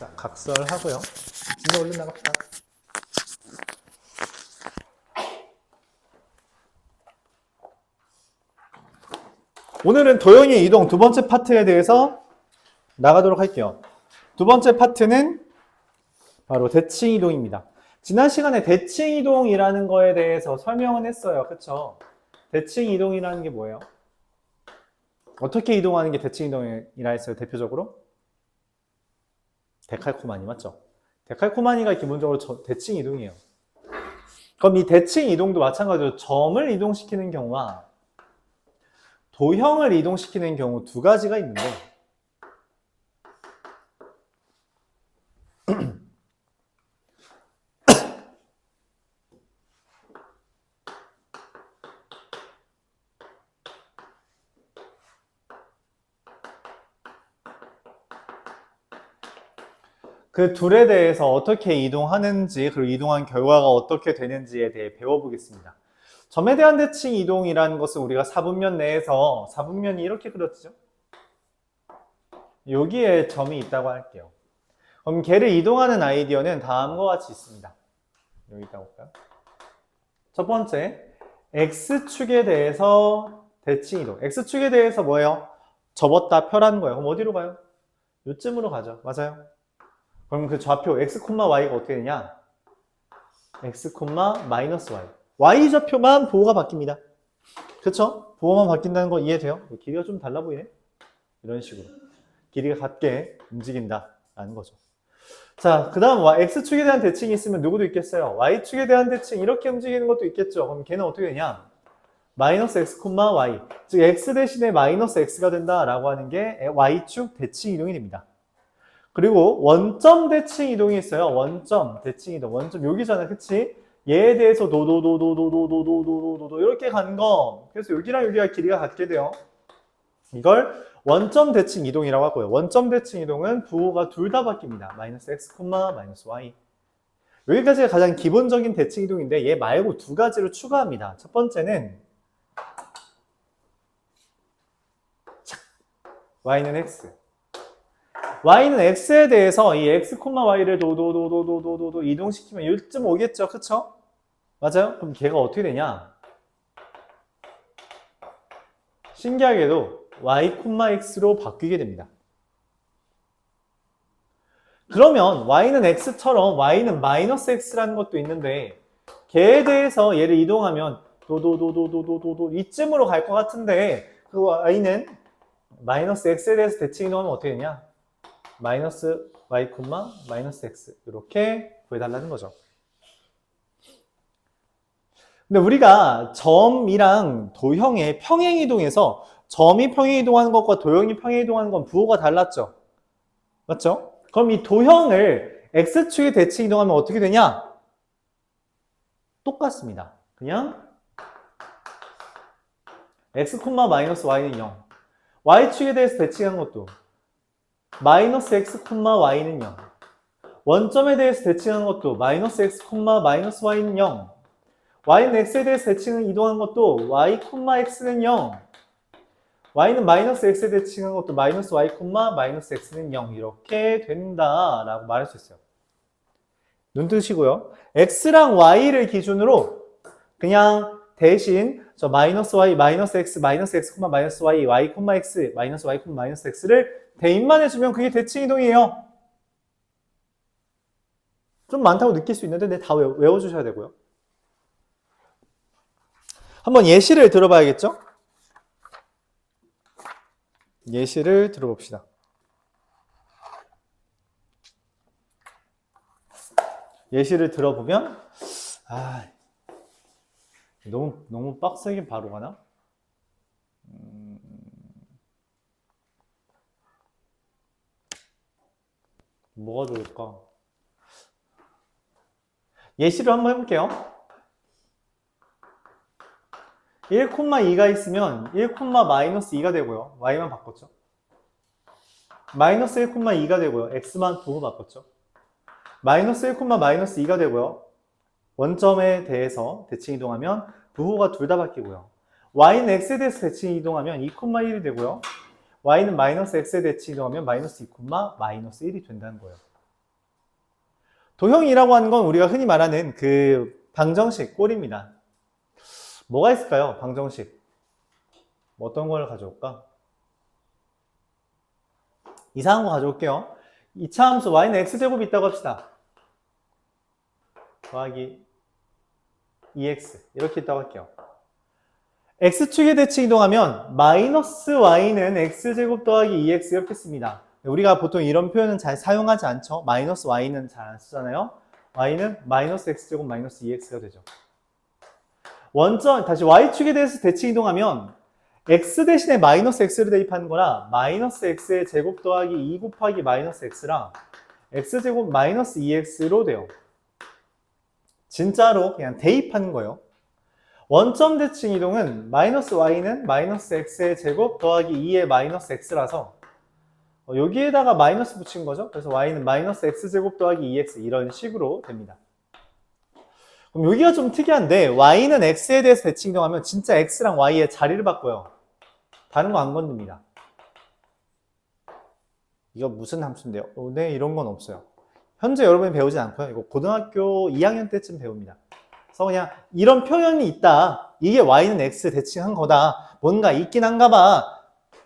자, 각설하고요. 진짜 얼른 나갑시다. 오늘은 도형의 이동 두 번째 파트에 대해서 나가도록 할게요. 두 번째 파트는 바로 대칭 이동입니다. 지난 시간에 대칭 이동이라는 거에 대해서 설명은 했어요. 그쵸? 대칭 이동이라는 게 뭐예요? 어떻게 이동하는 게 대칭 이동이라 했어요, 대표적으로? 데칼코마니 맞죠? 데칼코마니가 기본적으로 대칭 이동이에요. 그럼 이 대칭 이동도 마찬가지로 점을 이동시키는 경우와 도형을 이동시키는 경우 두 가지가 있는데 그 둘에 대해서 어떻게 이동하는지 그리고 이동한 결과가 어떻게 되는지에 대해 배워보겠습니다. 점에 대한 대칭 이동이라는 것은 우리가 사분면 내에서 사분면이 이렇게 그려지죠? 여기에 점이 있다고 할게요. 그럼 걔를 이동하는 아이디어는 다음과 같이 있습니다. 여기 있다고 볼까요? 첫 번째, X축에 대해서 대칭 이동. X축에 대해서 뭐예요? 접었다 펴라는 거예요. 그럼 어디로 가요? 요쯤으로 가죠. 맞아요? 그럼 그 좌표 X, Y가 어떻게 되냐? X, 마이너스 Y. Y 좌표만 부호가 바뀝니다. 그쵸? 부호만 바뀐다는 거 이해돼요? 길이가 좀 달라 보이네? 이런 식으로. 길이가 같게 움직인다라는 거죠. 자, 그 다음 X축에 대한 대칭이 있으면 누구도 있겠어요? Y축에 대한 대칭 이렇게 움직이는 것도 있겠죠? 그럼 걔는 어떻게 되냐? 마이너스 X, Y. 즉 X 대신에 마이너스 X가 된다라고 하는 게 Y축 대칭 이동이 됩니다. 그리고 원점 대칭 이동이 있어요. 원점 대칭 이동. 원점 여기잖아. 그치? 얘에 대해서 도도도도도도도도도도도 이렇게 가는 거. 그래서 여기랑 여기가 길이가 같게 돼요. 이걸 원점 대칭 이동이라고 하고요. 원점 대칭 이동은 부호가 둘 다 바뀝니다. 마이너스 X, 마이너스 Y. 여기까지가 가장 기본적인 대칭 이동인데 얘 말고 두 가지를 추가합니다. 첫 번째는 Y는 X. Y는 X에 대해서 이 X, Y를 도도도도도도도 이동시키면 요쯤 오겠죠. 그쵸? 맞아요? 그럼 걔가 어떻게 되냐? 신기하게도 Y, X로 바뀌게 됩니다. 그러면 Y는 X처럼 Y는 마이너스 X라는 것도 있는데 걔에 대해서 얘를 이동하면 도도도도도도도 이쯤으로 갈 것 같은데 그 Y는 마이너스 X에 대해서 대칭 이동하면 어떻게 되냐? 마이너스 Y, 마이너스 X 이렇게 구해달라는 거죠. 근데 우리가 점이랑 도형의 평행 이동에서 점이 평행 이동하는 것과 도형이 평행 이동하는 건 부호가 달랐죠. 맞죠? 그럼 이 도형을 X축에 대칭 이동하면 어떻게 되냐? 똑같습니다. 그냥 X, 마이너스 Y는 0. Y축에 대해서 대칭한 것도 마이너스 X, Y는 0. 원점에 대해서 대칭한 것도 마이너스 X, 마이너스 Y는 0. Y는 X에 대해서 대칭을 이동한 것도 Y, X는 0. Y는 마이너스 X에 대칭한 것도 마이너스 Y, 마이너스 X는 0. 이렇게 된다라고 말할 수 있어요. 눈 뜨시고요. X랑 Y를 기준으로 그냥 대신 저 마이너스 Y, 마이너스 X, 마이너스 X, 마이너스 Y, Y, X, 마이너스 Y, 마이너스 X를 대입만 해주면 그게 대칭 이동이에요. 좀 많다고 느낄 수 있는데 다 외워주셔야 되고요. 한번 예시를 들어봐야겠죠? 예시를 들어봅시다. 예시를 들어보면 너무 빡세게 바로 가나? 뭐가 좋을까? 예시를 한번 해볼게요. 1,2가 있으면 1, 마이너스 2가 되고요. Y만 바꿨죠. 마이너스 1,2가 되고요. X만 부호 바꿨죠. 마이너스 1, 마이너스 2가 되고요. 원점에 대해서 대칭 이동하면 부호가 둘 다 바뀌고요. Y는 X에 대해서 대칭 이동하면 2, 1이 되고요. Y는 마이너스 X에 대칭 이동하면 마이너스 2, 마이너스 1이 된다는 거예요. 도형이라고 하는 건 우리가 흔히 말하는 그 방정식 꼴입니다. 뭐가 있을까요? 방정식. 뭐 어떤 걸 가져올까? 이상한 거 가져올게요. 이차함수 y는 x제곱이 있다고 합시다. 더하기 2x 이렇게 있다고 할게요. x축의 대칭 이동하면 마이너스 y는 x제곱 더하기 2x 이렇게 씁니다. 우리가 보통 이런 표현은 잘 사용하지 않죠. 마이너스 y는 잘 안 쓰잖아요. y는 마이너스 x제곱 마이너스 2x가 되죠. 원점, 다시 y축에 대해서 대칭 이동하면 x 대신에 마이너스 x를 대입하는 거라 마이너스 x의 제곱 더하기 2 곱하기 마이너스 x랑 x제곱 마이너스 2x로 돼요. 진짜로 그냥 대입하는 거예요. 원점 대칭 이동은 마이너스 y는 마이너스 x의 제곱 더하기 2의 마이너스 x라서 여기에다가 마이너스 붙인 거죠. 그래서 y는 마이너스 x제곱 더하기 2x 이런 식으로 됩니다. 그럼 여기가 좀 특이한데 y는 x에 대해서 대칭 이동하면 진짜 x랑 y의 자리를 바꿔요. 다른 거 안 건듭니다. 이거 무슨 함수인데요? 네, 이런 건 없어요. 현재 여러분이 배우지 않고요. 이거 고등학교 2학년 때쯤 배웁니다. 그래서 그냥 이런 표현이 있다. 이게 y는 x 대칭한 거다. 뭔가 있긴 한가 봐.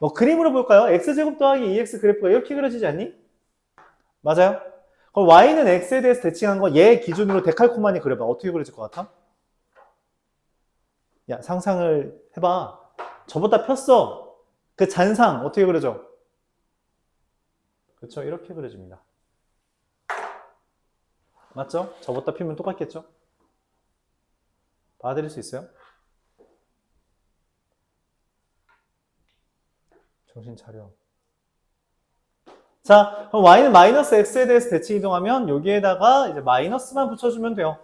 뭐 그림으로 볼까요? x제곱 더하기 2x 그래프가 이렇게 그려지지 않니? 맞아요? 그럼 y는 x에 대해서 대칭한 거 얘 기준으로 데칼코마니 그려봐. 어떻게 그려질 것 같아? 야, 상상을 해봐. 저보다 폈어. 그 잔상 어떻게 그려져? 그렇죠? 이렇게 그려집니다. 맞죠? 저보다 피면 똑같겠죠? 봐드릴 수 있어요? 정신 차려. 자, 그럼 y는 마이너스 x에 대해서 대칭 이동하면 여기에다가 이제 마이너스만 붙여주면 돼요.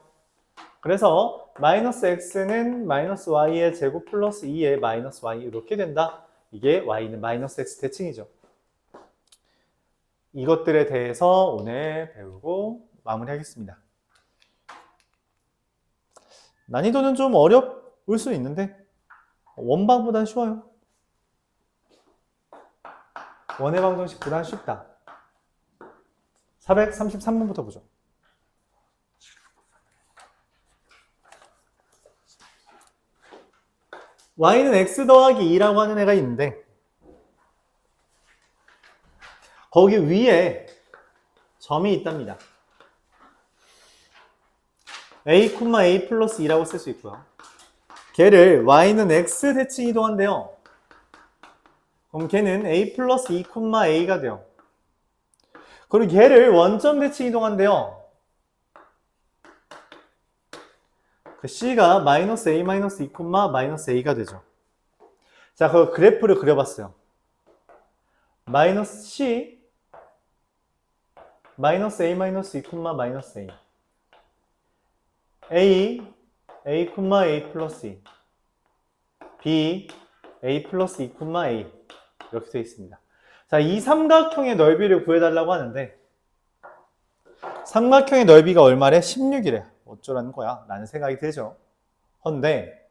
그래서 마이너스 x는 마이너스 y의 제곱 플러스 2의 마이너스 y 이렇게 된다. 이게 y는 마이너스 x 대칭이죠. 이것들에 대해서 오늘 배우고 마무리하겠습니다. 난이도는 좀 어려울 수 있는데 원방보단 쉬워요. 원의 방정식보단 쉽다. 433번부터 보죠. y는 x 더하기 2라고 하는 애가 있는데 거기 위에 점이 있답니다. a, a 플러스 2라고 쓸 수 있고요. 걔를 y는 x 대칭 이동한대요. 그럼 걔는 a 플러스 2, a가 돼요. 그리고 걔를 원점 대칭 이동한대요. 그 c가 마이너스 a 마이너스 2, 마이너스 a가 되죠. 자, 그 그래프를 그려봤어요. 마이너스 c 마이너스 a 마이너스 2, 마이너스 a a a 플러스 2 b a 플러스 2, a 이렇게 되어 있습니다. 자, 이 삼각형의 넓이를 구해달라고 하는데 삼각형의 넓이가 얼마래? 16이래. 어쩌라는 거야? 라는 생각이 들죠. 헌데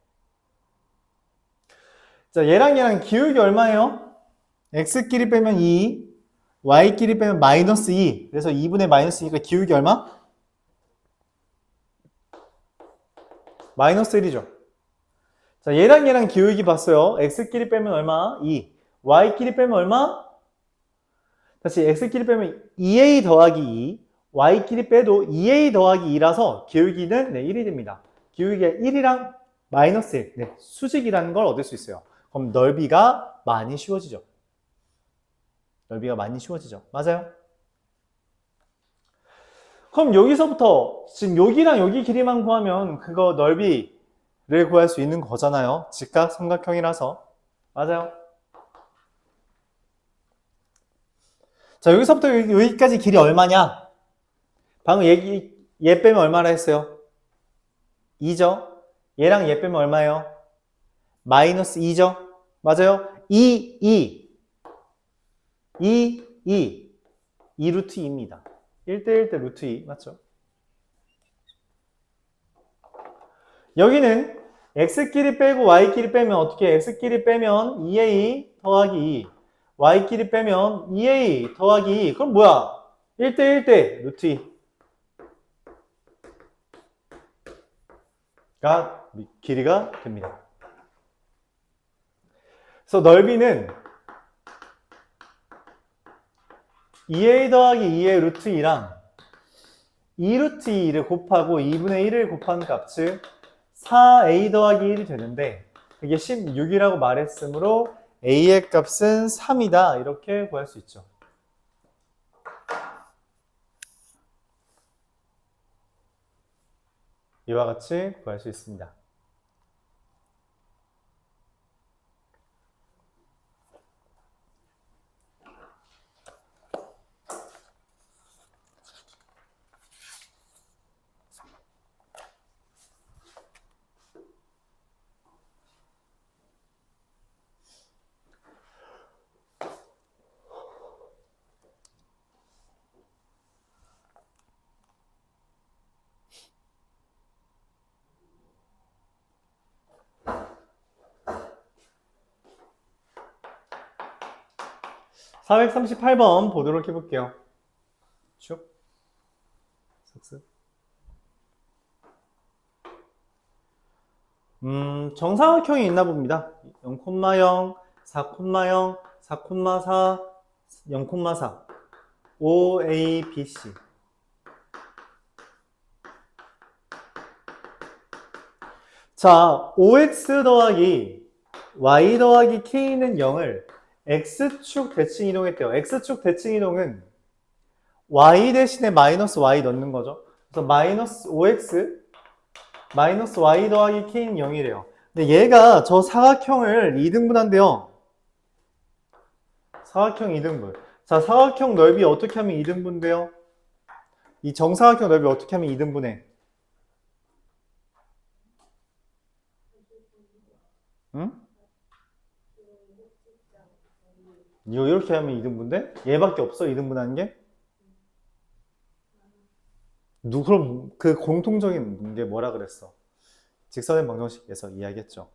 자, 얘랑 기울기 얼마예요? x끼리 빼면 2, y끼리 빼면 마이너스 2. 그래서 2분의 마이너스 2가 기울기 얼마? 마이너스 1이죠. 자, 얘랑 기울기 봤어요. x끼리 빼면 얼마? 2. y끼리 빼면 얼마? 다시 x끼리 빼면 2a 더하기 2, y끼리 빼도 2a 더하기 2라서 기울기는 1이 됩니다. 기울기가 1이랑 마이너스 1, 수직이라는 걸 얻을 수 있어요. 그럼 넓이가 많이 쉬워지죠. 넓이가 많이 쉬워지죠. 맞아요? 그럼 여기서부터 지금 여기랑 여기 길이만 구하면 그거 넓이를 구할 수 있는 거잖아요. 직각 삼각형이라서. 맞아요? 자, 여기서부터 여기까지 길이 얼마냐? 방금 얘 빼면 얼마나 했어요? 2죠? 얘랑 얘 빼면 얼마예요? 마이너스 2죠? 맞아요? 2 루트 2입니다. 1대1 대 루트 2, 맞죠? 여기는 x끼리 빼고 y끼리 빼면 어떻게? x끼리 빼면 2a 더하기 2, y끼리 빼면 2a 더하기 2. 그럼 뭐야? 1대1 대 루트 2. 길이가 됩니다. 그래서 넓이는 2a 더하기 2의 루트 2랑 2 루트 2를 곱하고 2분의 1을 곱한 값을 4a 더하기 1이 되는데 그게 16이라고 말했으므로 a의 값은 3이다. 이렇게 구할 수 있죠. 이와 같이 구할 수 있습니다. (438번) 보도록 해볼게요. 슉. 슥슥. 정사각형이 있나 봅니다. 0,0, 4,0, 4,4, 0,4, OABC. 자, OX 더하기 Y 더하기 K는 0을 X축 대칭 이동했대요. X축 대칭 이동은 Y 대신에 마이너스 Y 넣는 거죠. 그래서 마이너스 OX 마이너스 Y 더하기 K는 0이래요. 근데 얘가 저 사각형을 2등분한대요. 사각형 2등분. 자, 사각형 넓이 어떻게 하면 2등분 돼요? 이 정사각형 넓이 어떻게 하면 2등분해? 응? 이거 이렇게 하면 2등분 돼? 얘밖에 없어? 2등분 하는 게? 그럼 그 공통적인 게 뭐라 그랬어? 직선의 방정식에서 이야기했죠.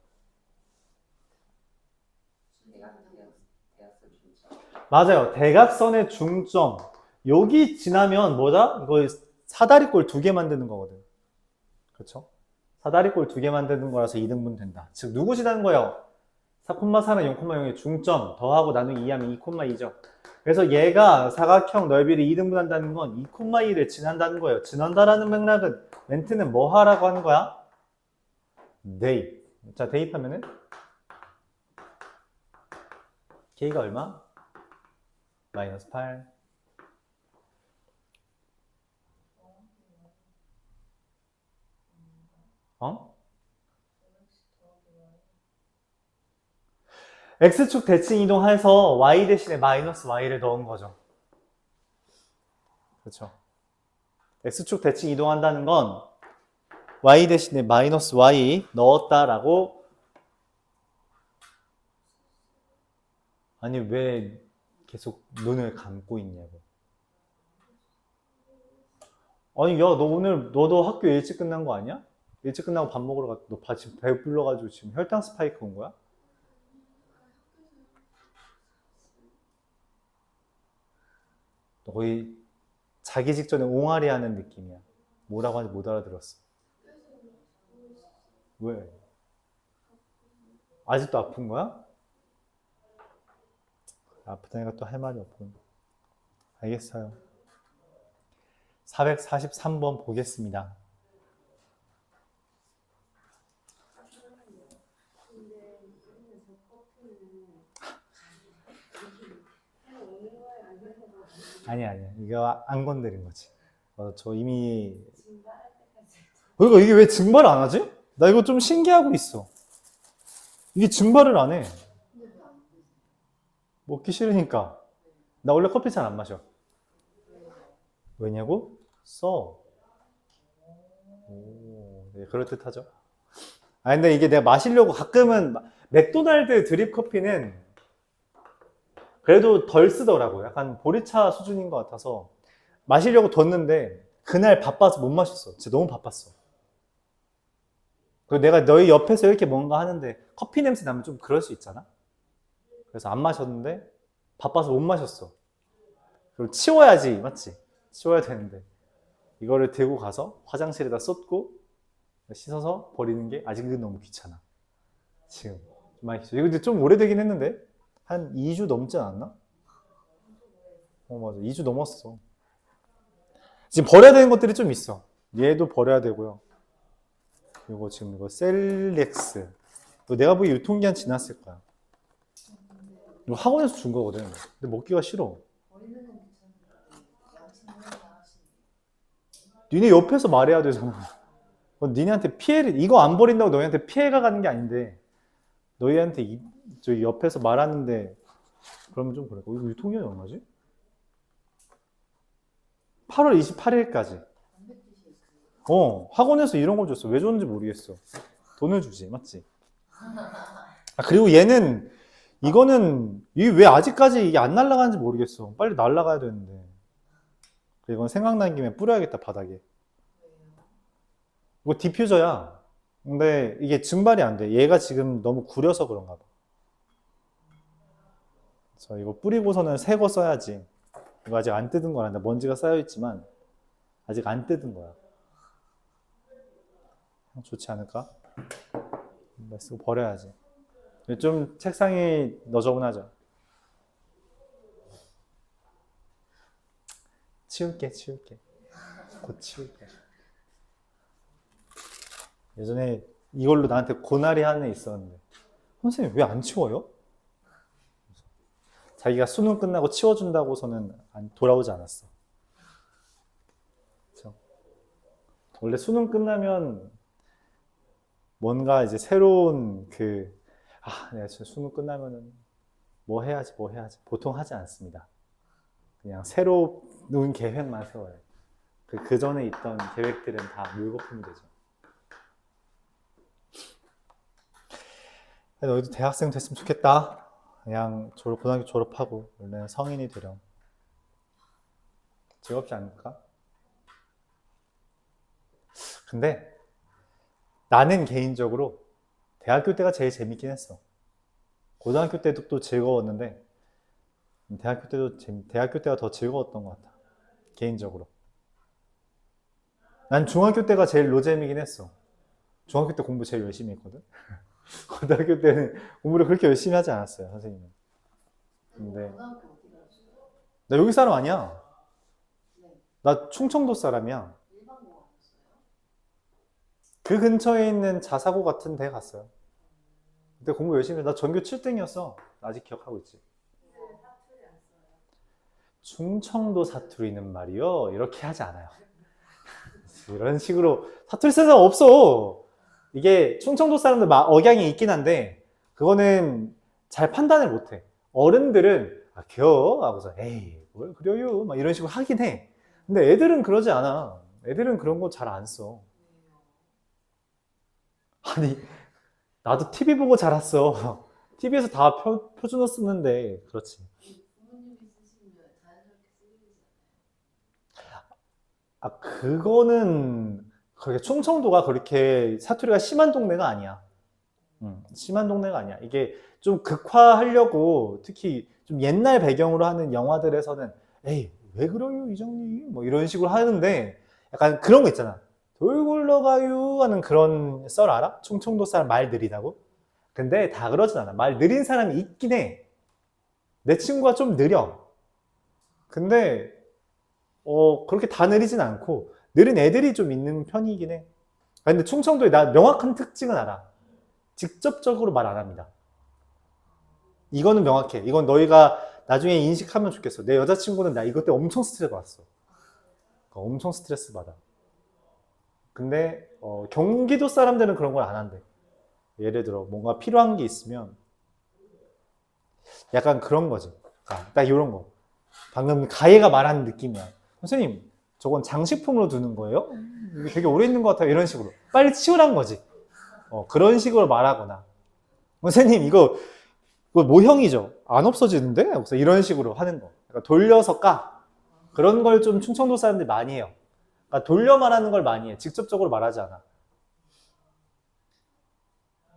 맞아요. 대각선의 중점. 여기 지나면 뭐다? 이거 사다리꼴 2개 만드는 거거든. 그렇죠? 사다리꼴 2개 만드는 거라서 2등분 된다. 즉 누구 지나는 거예요? 4,4는 0,0의 중점 더하고 나누기 2하면 2,2죠. 그래서 얘가 사각형 넓이를 2등분 한다는 건 2,2를 지난다는 거예요. 지난다라는 맥락은 멘트는 뭐 하라고 하는 거야? 대입. 자, 대입하면은 K가 얼마? 마이너스 8. 어? X축 대칭 이동해서 Y 대신에 마이너스 Y를 넣은 거죠. 그렇죠. X축 대칭 이동한다는 건 Y 대신에 마이너스 Y 넣었다라고. 아니 왜 계속 눈을 감고 있냐고. 아니 야 너 오늘 너도 학교 일찍 끝난 거 아니야? 일찍 끝나고 밥 먹으러 갔. 너 지금 배불러가지고 지금 혈당 스파이크 온 거야? 너 거의 자기 직전에 옹알이 하는 느낌이야. 뭐라고 하는지 못 알아들었어. 왜? 아직도 아픈 거야? 아프다니까 또 할 말이 없군. 알겠어요. 443번 보겠습니다. 아니야. 이거 안 건드린 거지. 저 이미. 그러니까 이게 왜 증발 안 하지? 나 이거 좀 신기하고 있어. 이게 증발을 안 해. 먹기 싫으니까. 나 원래 커피 잘 안 마셔. 왜냐고? 써. 오, 네, 그럴듯하죠. 아, 근데 이게 내가 마시려고 가끔은 맥도날드 드립 커피는 그래도 덜 쓰더라고. 약간 보리차 수준인 것 같아서 마시려고 뒀는데 그날 바빠서 못 마셨어. 진짜 너무 바빴어. 그리고 내가 너희 옆에서 이렇게 뭔가 하는데 커피 냄새 나면 좀 그럴 수 있잖아. 그래서 안 마셨는데 바빠서 못 마셨어. 그리고 치워야지, 맞지? 치워야 되는데 이거를 들고 가서 화장실에다 쏟고 씻어서 버리는 게 아직은 너무 귀찮아. 지금 좀 많이 귀찮아. 이거 근데 좀 오래되긴 했는데 한 2주 넘지 않았나? 맞아. 2주 넘었어. 지금 버려야 되는 것들이 좀 있어. 얘도 버려야 되고요. 이거 지금 이거 셀렉스. 이거 내가 보기 유통기한 지났을 거야. 이거 학원에서 준 거거든. 근데 먹기가 싫어. 니네 옆에서 말해야 되잖아. 니네한테 피해를, 이거 안 버린다고 너희한테 피해가 가는 게 아닌데, 너희한테 저기 옆에서 말하는데, 그러면 좀 그래. 이거 유통기한이 얼마지? 8월 28일까지. 학원에서 이런 걸 줬어. 왜 줬는지 모르겠어. 돈을 주지, 맞지? 그리고 얘는, 이거는, 이게 왜 아직까지 이게 안 날아가는지 모르겠어. 빨리 날아가야 되는데. 이건 생각난 김에 뿌려야겠다, 바닥에. 이거 디퓨저야. 근데 이게 증발이 안 돼. 얘가 지금 너무 구려서 그런가 봐. 그래서 이거 뿌리고서는 새 거 써야지. 이거 아직 안 뜯은 거란다. 먼지가 쌓여있지만 아직 안 뜯은 거야. 좋지 않을까? 쓰고 버려야지. 좀 책상이 너저분하죠. 치울게. 곧 치울게. 예전에 이걸로 나한테 고나리 하는 애 있었는데, 선생님 왜 안 치워요? 자기가 수능 끝나고 치워준다고서는 돌아오지 않았어. 그렇죠? 원래 수능 끝나면 뭔가 이제 새로운 내가 지금 수능 끝나면은 뭐 해야지. 보통 하지 않습니다. 그냥 새로운 계획만 세워요. 그 전에 있던 계획들은 다 물거품이 되죠. 너희도 대학생 됐으면 좋겠다. 그냥 고등학교 졸업하고 원래는 성인이 되렴. 즐겁지 않을까? 근데 나는 개인적으로 대학교 때가 제일 재밌긴 했어. 고등학교 때도 또 즐거웠는데 대학교 때가 더 즐거웠던 것 같아. 개인적으로. 난 중학교 때가 제일 노잼이긴 했어. 중학교 때 공부 제일 열심히 했거든. 고등학교 때는 공부를 그렇게 열심히 하지 않았어요, 선생님은. 근데 나 여기 사람 아니야. 나 충청도 사람이야. 그 근처에 있는 자사고 같은 데 갔어요. 그때 공부 열심히 해. 나 전교 7등이었어. 아직 기억하고 있지. 충청도 사투리는 말이요. 이렇게 하지 않아요. 이런 식으로 사투리 쓰는 사람 없어. 이게 충청도 사람들 억양이 있긴 한데 그거는 잘 판단을 못해. 어른들은 귀여워 하고서 에이 뭘 그려요 막 이런 식으로 하긴 해. 근데 애들은 그러지 않아. 애들은 그런 거 잘 안 써. 아니 나도 TV 보고 자랐어. TV에서 다 표준어 쓰는데 그렇지. 그거는 그렇게 충청도가 그렇게 사투리가 심한 동네가 아니야. 심한 동네가 아니야. 이게 좀 극화하려고 특히 좀 옛날 배경으로 하는 영화들에서는 에이 왜 그래요 이장님 뭐 이런 식으로 하는데 약간 그런 거 있잖아. 돌 굴러가요 하는 그런 썰 알아? 충청도 사람 말 느리다고? 근데 다 그러진 않아. 말 느린 사람이 있긴 해. 내 친구가 좀 느려. 근데 그렇게 다 느리진 않고 느린 애들이 좀 있는 편이긴 해. 근데 충청도에 나 명확한 특징은 알아. 직접적으로 말 안 합니다. 이거는 명확해. 이건 너희가 나중에 인식하면 좋겠어. 내 여자친구는 나 이것 때문에 엄청 스트레스 받았어. 엄청 스트레스 받아. 근데 경기도 사람들은 그런 걸 안 한대. 예를 들어 뭔가 필요한 게 있으면 약간 그런 거지. 딱 이런 거. 방금 가예가 말한 느낌이야. 선생님, 저건 장식품으로 두는 거예요? 이게 되게 오래 있는 것 같아요. 이런 식으로. 빨리 치우란 거지. 그런 식으로 말하거나. 선생님, 이거 모형이죠? 안 없어지는데? 그래서 이런 식으로 하는 거. 그러니까 돌려서 까. 그런 걸 좀 충청도 사람들이 많이 해요. 그러니까 돌려 말하는 걸 많이 해. 직접적으로 말하지 않아.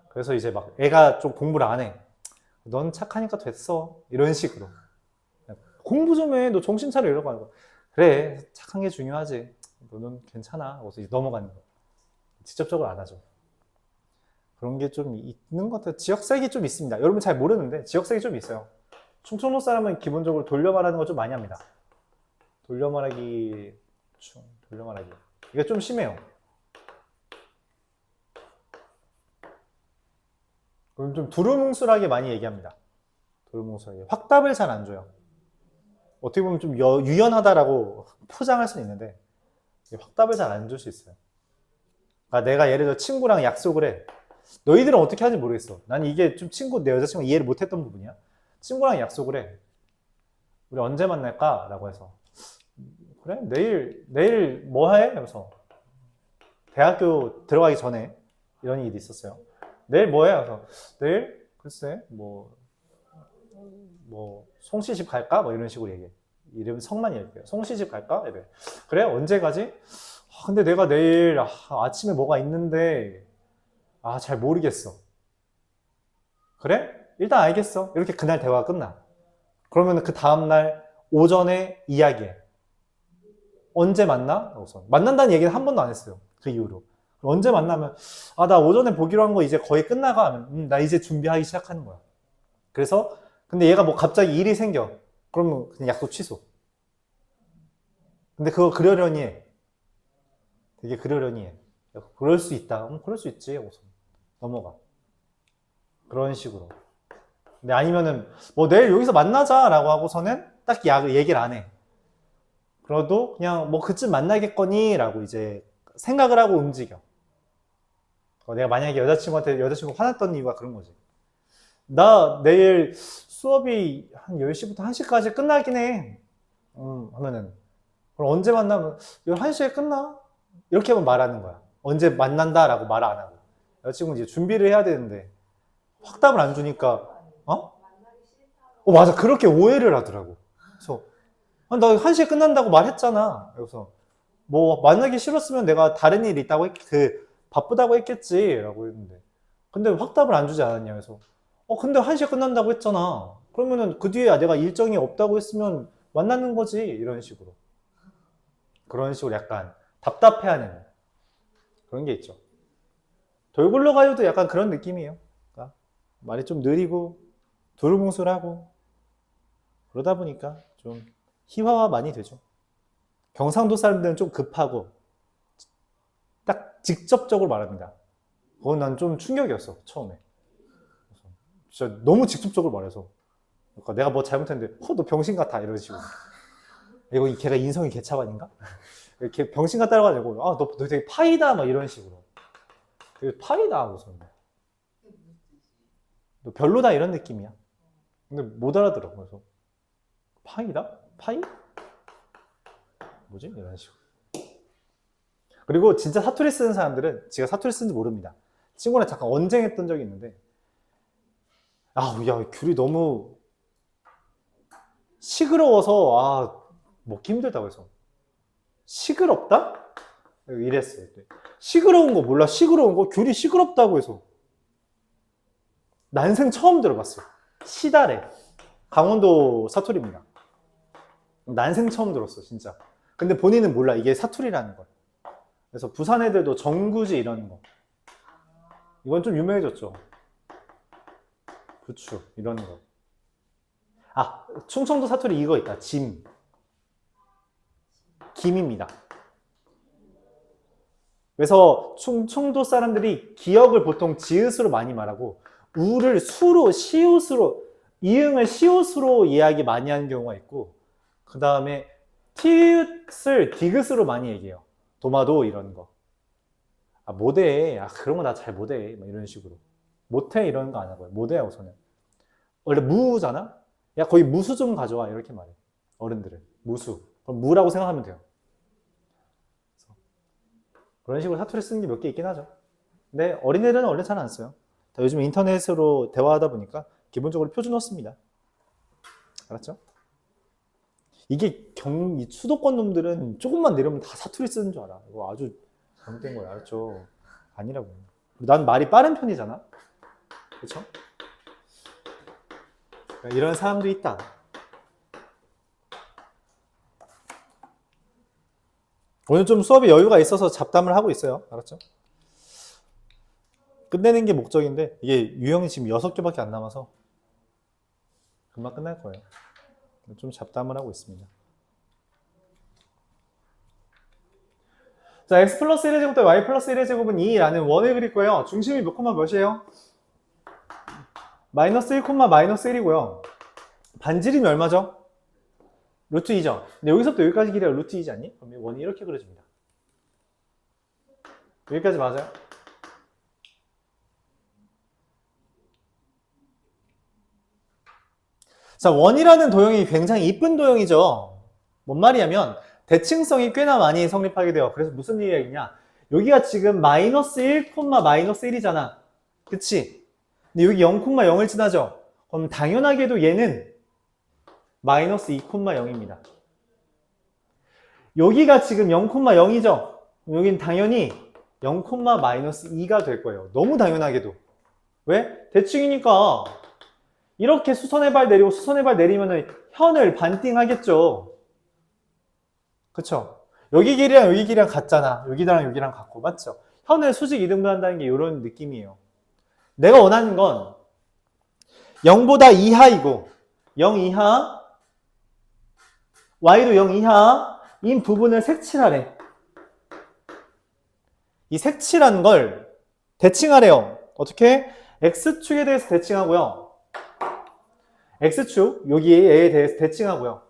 그래서 이제 막 애가 좀 공부를 안 해. 넌 착하니까 됐어. 이런 식으로. 공부 좀 해. 너 정신 차려. 이러고 하는 거. 그래. 착한 게 중요하지. 너는 괜찮아. 그래서 이제 넘어가는 거. 직접적으로 안 하죠. 그런 게 좀 있는 것 같아요. 지역색이 좀 있습니다. 여러분 잘 모르는데 지역색이 좀 있어요. 충청도 사람은 기본적으로 돌려 말하는 거 좀 많이 합니다. 돌려 말하기, 돌려 말하기. 이게 좀 심해요. 그럼 좀 두루뭉술하게 많이 얘기합니다. 두루뭉술하게. 확답을 잘 안 줘요. 어떻게 보면 좀 유연하다라고 포장할 수는 있는데 확답을 잘 안 줄 수 있어요. 그러니까 내가 예를 들어 친구랑 약속을 해. 너희들은 어떻게 하는지 모르겠어. 난 이게 좀 내 여자친구가 이해를 못했던 부분이야. 친구랑 약속을 해. 우리 언제 만날까? 라고 해서 그래? 내일 뭐 해? 그래서 대학교 들어가기 전에 이런 일이 있었어요. 내일 뭐 해? 그래서 내일? 글쎄 송씨 집 갈까? 뭐 이런 식으로 얘기해. 이름 성만 얘기해요. 송씨 집 갈까? 이래. 그래? 언제 가지? 근데 내가 내일 아침에 뭐가 있는데 잘 모르겠어. 그래? 일단 알겠어. 이렇게 그날 대화가 끝나. 그러면 그 다음날 오전에 이야기해. 언제 만나? 만난다는 얘기는 한 번도 안 했어요. 그 이후로. 언제 만나면 나 오전에 보기로 한 거 이제 거의 끝나가 하면 나 이제 준비하기 시작하는 거야. 그래서 근데 얘가 뭐 갑자기 일이 생겨. 그러면 그냥 약속 취소. 근데 그거 그러려니 해. 되게 그러려니 해. 그럴 수 있다. 그럴 수 있지. 하고서 넘어가. 그런 식으로. 근데 아니면은 뭐 내일 여기서 만나자라고 하고서는 딱 얘기를 안 해. 그래도 그냥 뭐 그쯤 만나겠거니 라고 이제 생각을 하고 움직여. 내가 만약에 여자친구 화났던 이유가 그런 거지. 나 내일 수업이 한 10시부터 1시까지 끝나긴 해. 하면은 그럼 언제 만나면 11시에 끝나? 이렇게만 말하는 거야. 언제 만난다라고 말 안 하고. 여자친구는 이제 준비를 해야 되는데 확답을 안 주니까 맞아. 그렇게 오해를 하더라고. 그래서 나 1시에 끝난다고 말했잖아. 그래서 뭐 만나기 싫었으면 내가 다른 일이 있다고 바쁘다고 했겠지 라고 했는데 근데 확답을 안 주지 않았냐. 그래서 근데 1시에 끝난다고 했잖아. 그러면은 그 뒤에 내가 일정이 없다고 했으면 만나는 거지. 이런 식으로. 그런 식으로 약간 답답해하는 그런 게 있죠. 돌굴러 가요도 약간 그런 느낌이에요. 그러니까 말이 좀 느리고 두루뭉술하고 그러다 보니까 좀 희화화 많이 되죠. 경상도 사람들은 좀 급하고 딱 직접적으로 말합니다. 그건 난 좀 충격이었어 처음에. 진짜 너무 직접적으로 말해서 그러니까 내가 뭐 잘못했는데 너 병신 같아 이런 식으로. 이거 걔가 인성이 개차반인가? 이렇게 병신 같다고 해가지고 너 되게 파이다 막 이런 식으로. 되게 파이다 무슨 너 별로다 이런 느낌이야. 근데 못 알아들어. 그래서 파이다? 파이? 뭐지? 이런 식으로. 그리고 진짜 사투리 쓰는 사람들은 지가 사투리 쓰는지 모릅니다. 친구랑 잠깐 언쟁했던 적이 있는데 야 귤이 너무 시끄러워서 먹기 힘들다고 해서 시끄럽다? 이랬어요. 시끄러운 거 몰라? 시끄러운 거? 귤이 시끄럽다고 해서 난생 처음 들어봤어. 시다래. 강원도 사투리입니다. 난생 처음 들었어 진짜. 근데 본인은 몰라 이게 사투리라는 걸. 그래서 부산 애들도 정구지 이런 거. 이건 좀 유명해졌죠. 부추 이런 거. 충청도 사투리 이거 있다. 짐. 김입니다. 그래서 충청도 사람들이 기역을 보통 지읒으로 많이 말하고 우를 수로, 시옷으로, 이응을 시옷으로 이야기 많이 하는 경우가 있고 그 다음에 티읕을 디귿으로 많이 얘기해요. 도마도 이런 거. 못해. 그런 거 나 잘 못해. 이런 식으로. 못해 이런 거 안 하고요. 못해 하고서는. 원래 무잖아? 야 거의 무수 좀 가져와 이렇게 말해. 어른들은. 무수. 그럼 무라고 생각하면 돼요. 그런 식으로 사투리 쓰는 게 몇 개 있긴 하죠. 근데 어린애들은 원래 잘 안 써요. 요즘 인터넷으로 대화하다 보니까 기본적으로 표준 넣습니다. 알았죠? 이게 수도권 놈들은 조금만 내려오면 다 사투리 쓰는 줄 알아. 이거 아주 잘못된 거야. 알았죠? 아니라고. 난 말이 빠른 편이잖아. 그렇죠? 이런 사람도 있다. 오늘 좀 수업에 여유가 있어서 잡담을 하고 있어요. 알았죠? 끝내는 게 목적인데 이게 유형이 지금 6개밖에 안 남아서 금방 끝날 거예요. 좀 잡담을 하고 있습니다. 자, x 플러스 1의 제곱 대 y 플러스 1의 제곱은 2라는 원을 그릴 거예요. 중심이 몇 콤마 몇이에요? 마이너스 1 콤마 마이너스 1이고요. 반지름이 얼마죠? 루트 2죠. 근데 여기서부터 여기까지 길이가 루트 2지 않니? 그럼 원이 이렇게 그려집니다. 여기까지 맞아요? 자, 원이라는 도형이 굉장히 이쁜 도형이죠. 뭔 말이냐면 대칭성이 꽤나 많이 성립하게 돼요. 그래서 무슨 얘기냐? 여기가 지금 마이너스 1, 마이너스 1이잖아. 그치? 근데 여기 0, 0을 지나죠? 그럼 당연하게도 얘는 마이너스 2, 0입니다. 여기가 지금 0, 0이죠? 여긴 당연히 0, 마이너스 2가 될 거예요. 너무 당연하게도. 왜? 대칭이니까 이렇게 수선의 발 내리고 수선의 발 내리면은 현을 반띵하겠죠. 그쵸? 여기 길이랑 여기 길이랑 같잖아. 여기랑 여기랑 같고, 맞죠? 현을 수직 이등분한다는 게 이런 느낌이에요. 내가 원하는 건 0보다 이하이고 0 이하, y도 0 이하인 부분을 색칠하래. 이 색칠한 걸 대칭하래요. 어떻게? x축에 대해서 대칭하고요. x축, 여기에 대해서 대칭하고요.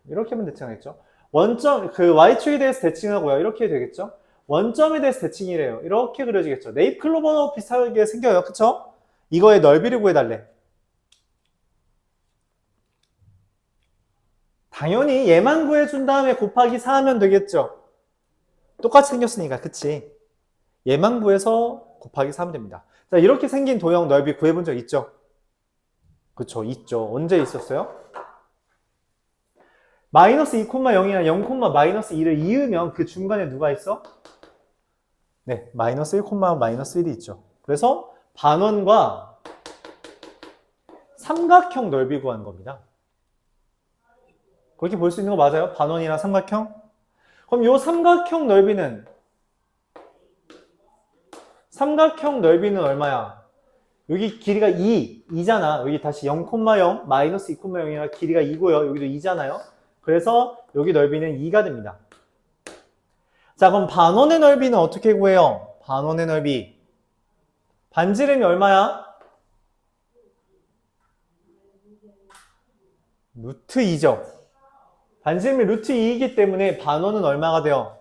이렇게 하면 대칭하겠죠. 원점, y축에 대해서 대칭하고요. 이렇게 되겠죠. 원점에 대해서 대칭이래요. 이렇게 그려지겠죠. 네잎클로버 비슷하게 생겨요. 그쵸? 이거의 넓이를 구해달래. 당연히 얘만 구해준 다음에 곱하기 4 하면 되겠죠. 똑같이 생겼으니까, 그치? 얘만 구해서 곱하기 4 하면 됩니다. 자, 이렇게 생긴 도형 넓이 구해본 적 있죠? 그쵸, 있죠. 언제 있었어요? 마이너스 2, 0이나 0, 마이너스 2를 이으면 그 중간에 누가 있어? 네, 마이너스 1, 마이너스 1이 있죠. 그래서 반원과 삼각형 넓이 구하는 겁니다. 그렇게 볼 수 있는 거 맞아요? 반원이랑 삼각형? 그럼 이 삼각형 넓이는 얼마야? 여기 길이가 2잖아. 여기 다시 0, 0, 마이너스 2, 0이라 길이가 2고요. 여기도 2잖아요. 그래서 여기 넓이는 2가 됩니다. 자, 그럼 반원의 넓이는 어떻게 구해요? 반원의 넓이. 반지름이 얼마야? 루트 2죠. 반지름이 루트 2이기 때문에 반원은 얼마가 돼요?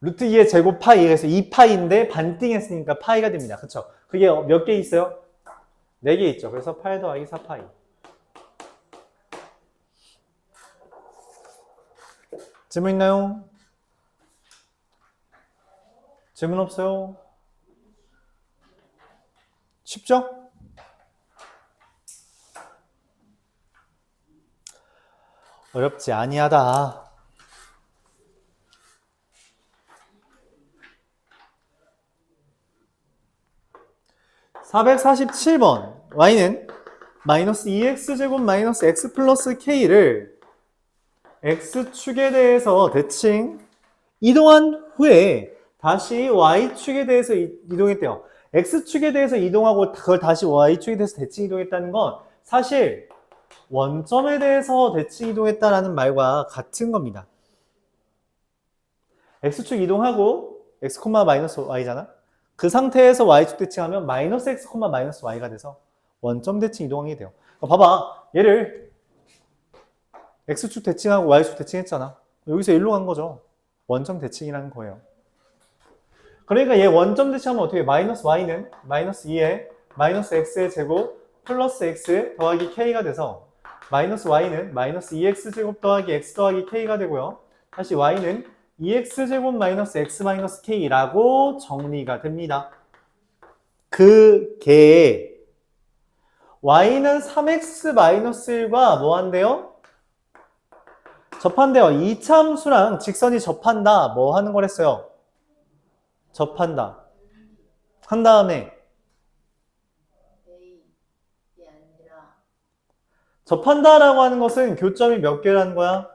루트 2의 제곱 파이, 그래서 2파이인데 반띵했으니까 파이가 됩니다. 그쵸? 그게 몇 개 있어요? 4개 있죠. 그래서 8 더하기 4파이. 질문 있나요? 질문 없어요? 쉽죠? 어렵지 아니하다. 447번 y는 마이너스 2x제곱 마이너스 x 플러스 k를 x축에 대해서 대칭 이동한 후에 다시 y축에 대해서 이동했대요. x축에 대해서 이동하고 그걸 다시 y축에 대해서 대칭 이동했다는 건 사실 원점에 대해서 대칭 이동했다는 말과 같은 겁니다. x축 이동하고 x, 마이너스 y잖아. 그 상태에서 y축 대칭하면 마이너스 x, 마이너스 y가 돼서 원점 대칭 이동하게 돼요. 봐봐. 얘를 x축 대칭하고 y축 대칭했잖아. 여기서 일로 간 거죠. 원점 대칭이라는 거예요. 그러니까 얘 원점 대칭하면 어떻게 해? 마이너스 y는 마이너스 2에 마이너스 x의 제곱 플러스 x 더하기 k가 돼서 마이너스 y는 마이너스 2x제곱 더하기 x 더하기 k가 되고요. 다시 y는 2x제곱 마이너스 x 마이너스 k라고 정리가 됩니다. 그 개에 y는 3x 마이너스 1과 뭐 한대요? 접한대요. 이차함수랑 직선이 접한다. 뭐 하는 거랬어요? 접한다. 한 다음에 접한다라고 하는 것은 교점이 몇 개라는 거야?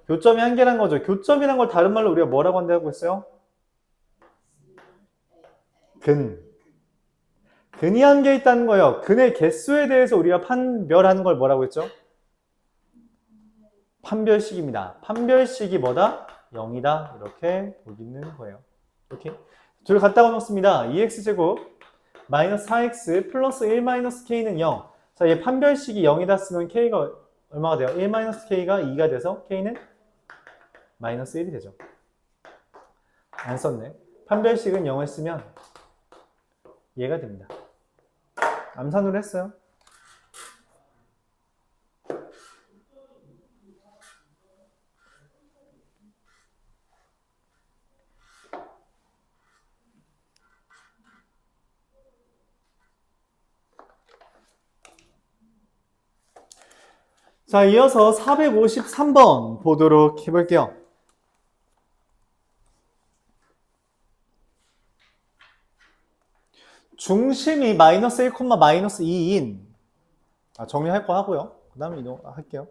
교점이 한 개란 거죠. 교점이란 걸 다른 말로 우리가 뭐라고 한다고 했어요? 근. 근이 한 개 있다는 거예요. 근의 개수에 대해서 우리가 판별하는 걸 뭐라고 했죠? 판별식입니다. 판별식이 뭐다? 0이다. 이렇게 보기는 거예요. 이렇게 둘 갖다가 놓습니다. 2x제곱 마이너스 4x 플러스 1 마이너스 k는 0. 자, 얘 판별식이 0이다 쓰면 k가 얼마가 돼요? 1 마이너스 k가 2가 돼서 k는 마이너스 1이 되죠. 안 썼네. 판별식은 0을 쓰면 얘가 됩니다. 암산으로 했어요. 자, 이어서 453번 보도록 해볼게요. 중심이 마이너스 1, 마이너스 2인 정리할 거 하고요. 그 다음에 이동할게요.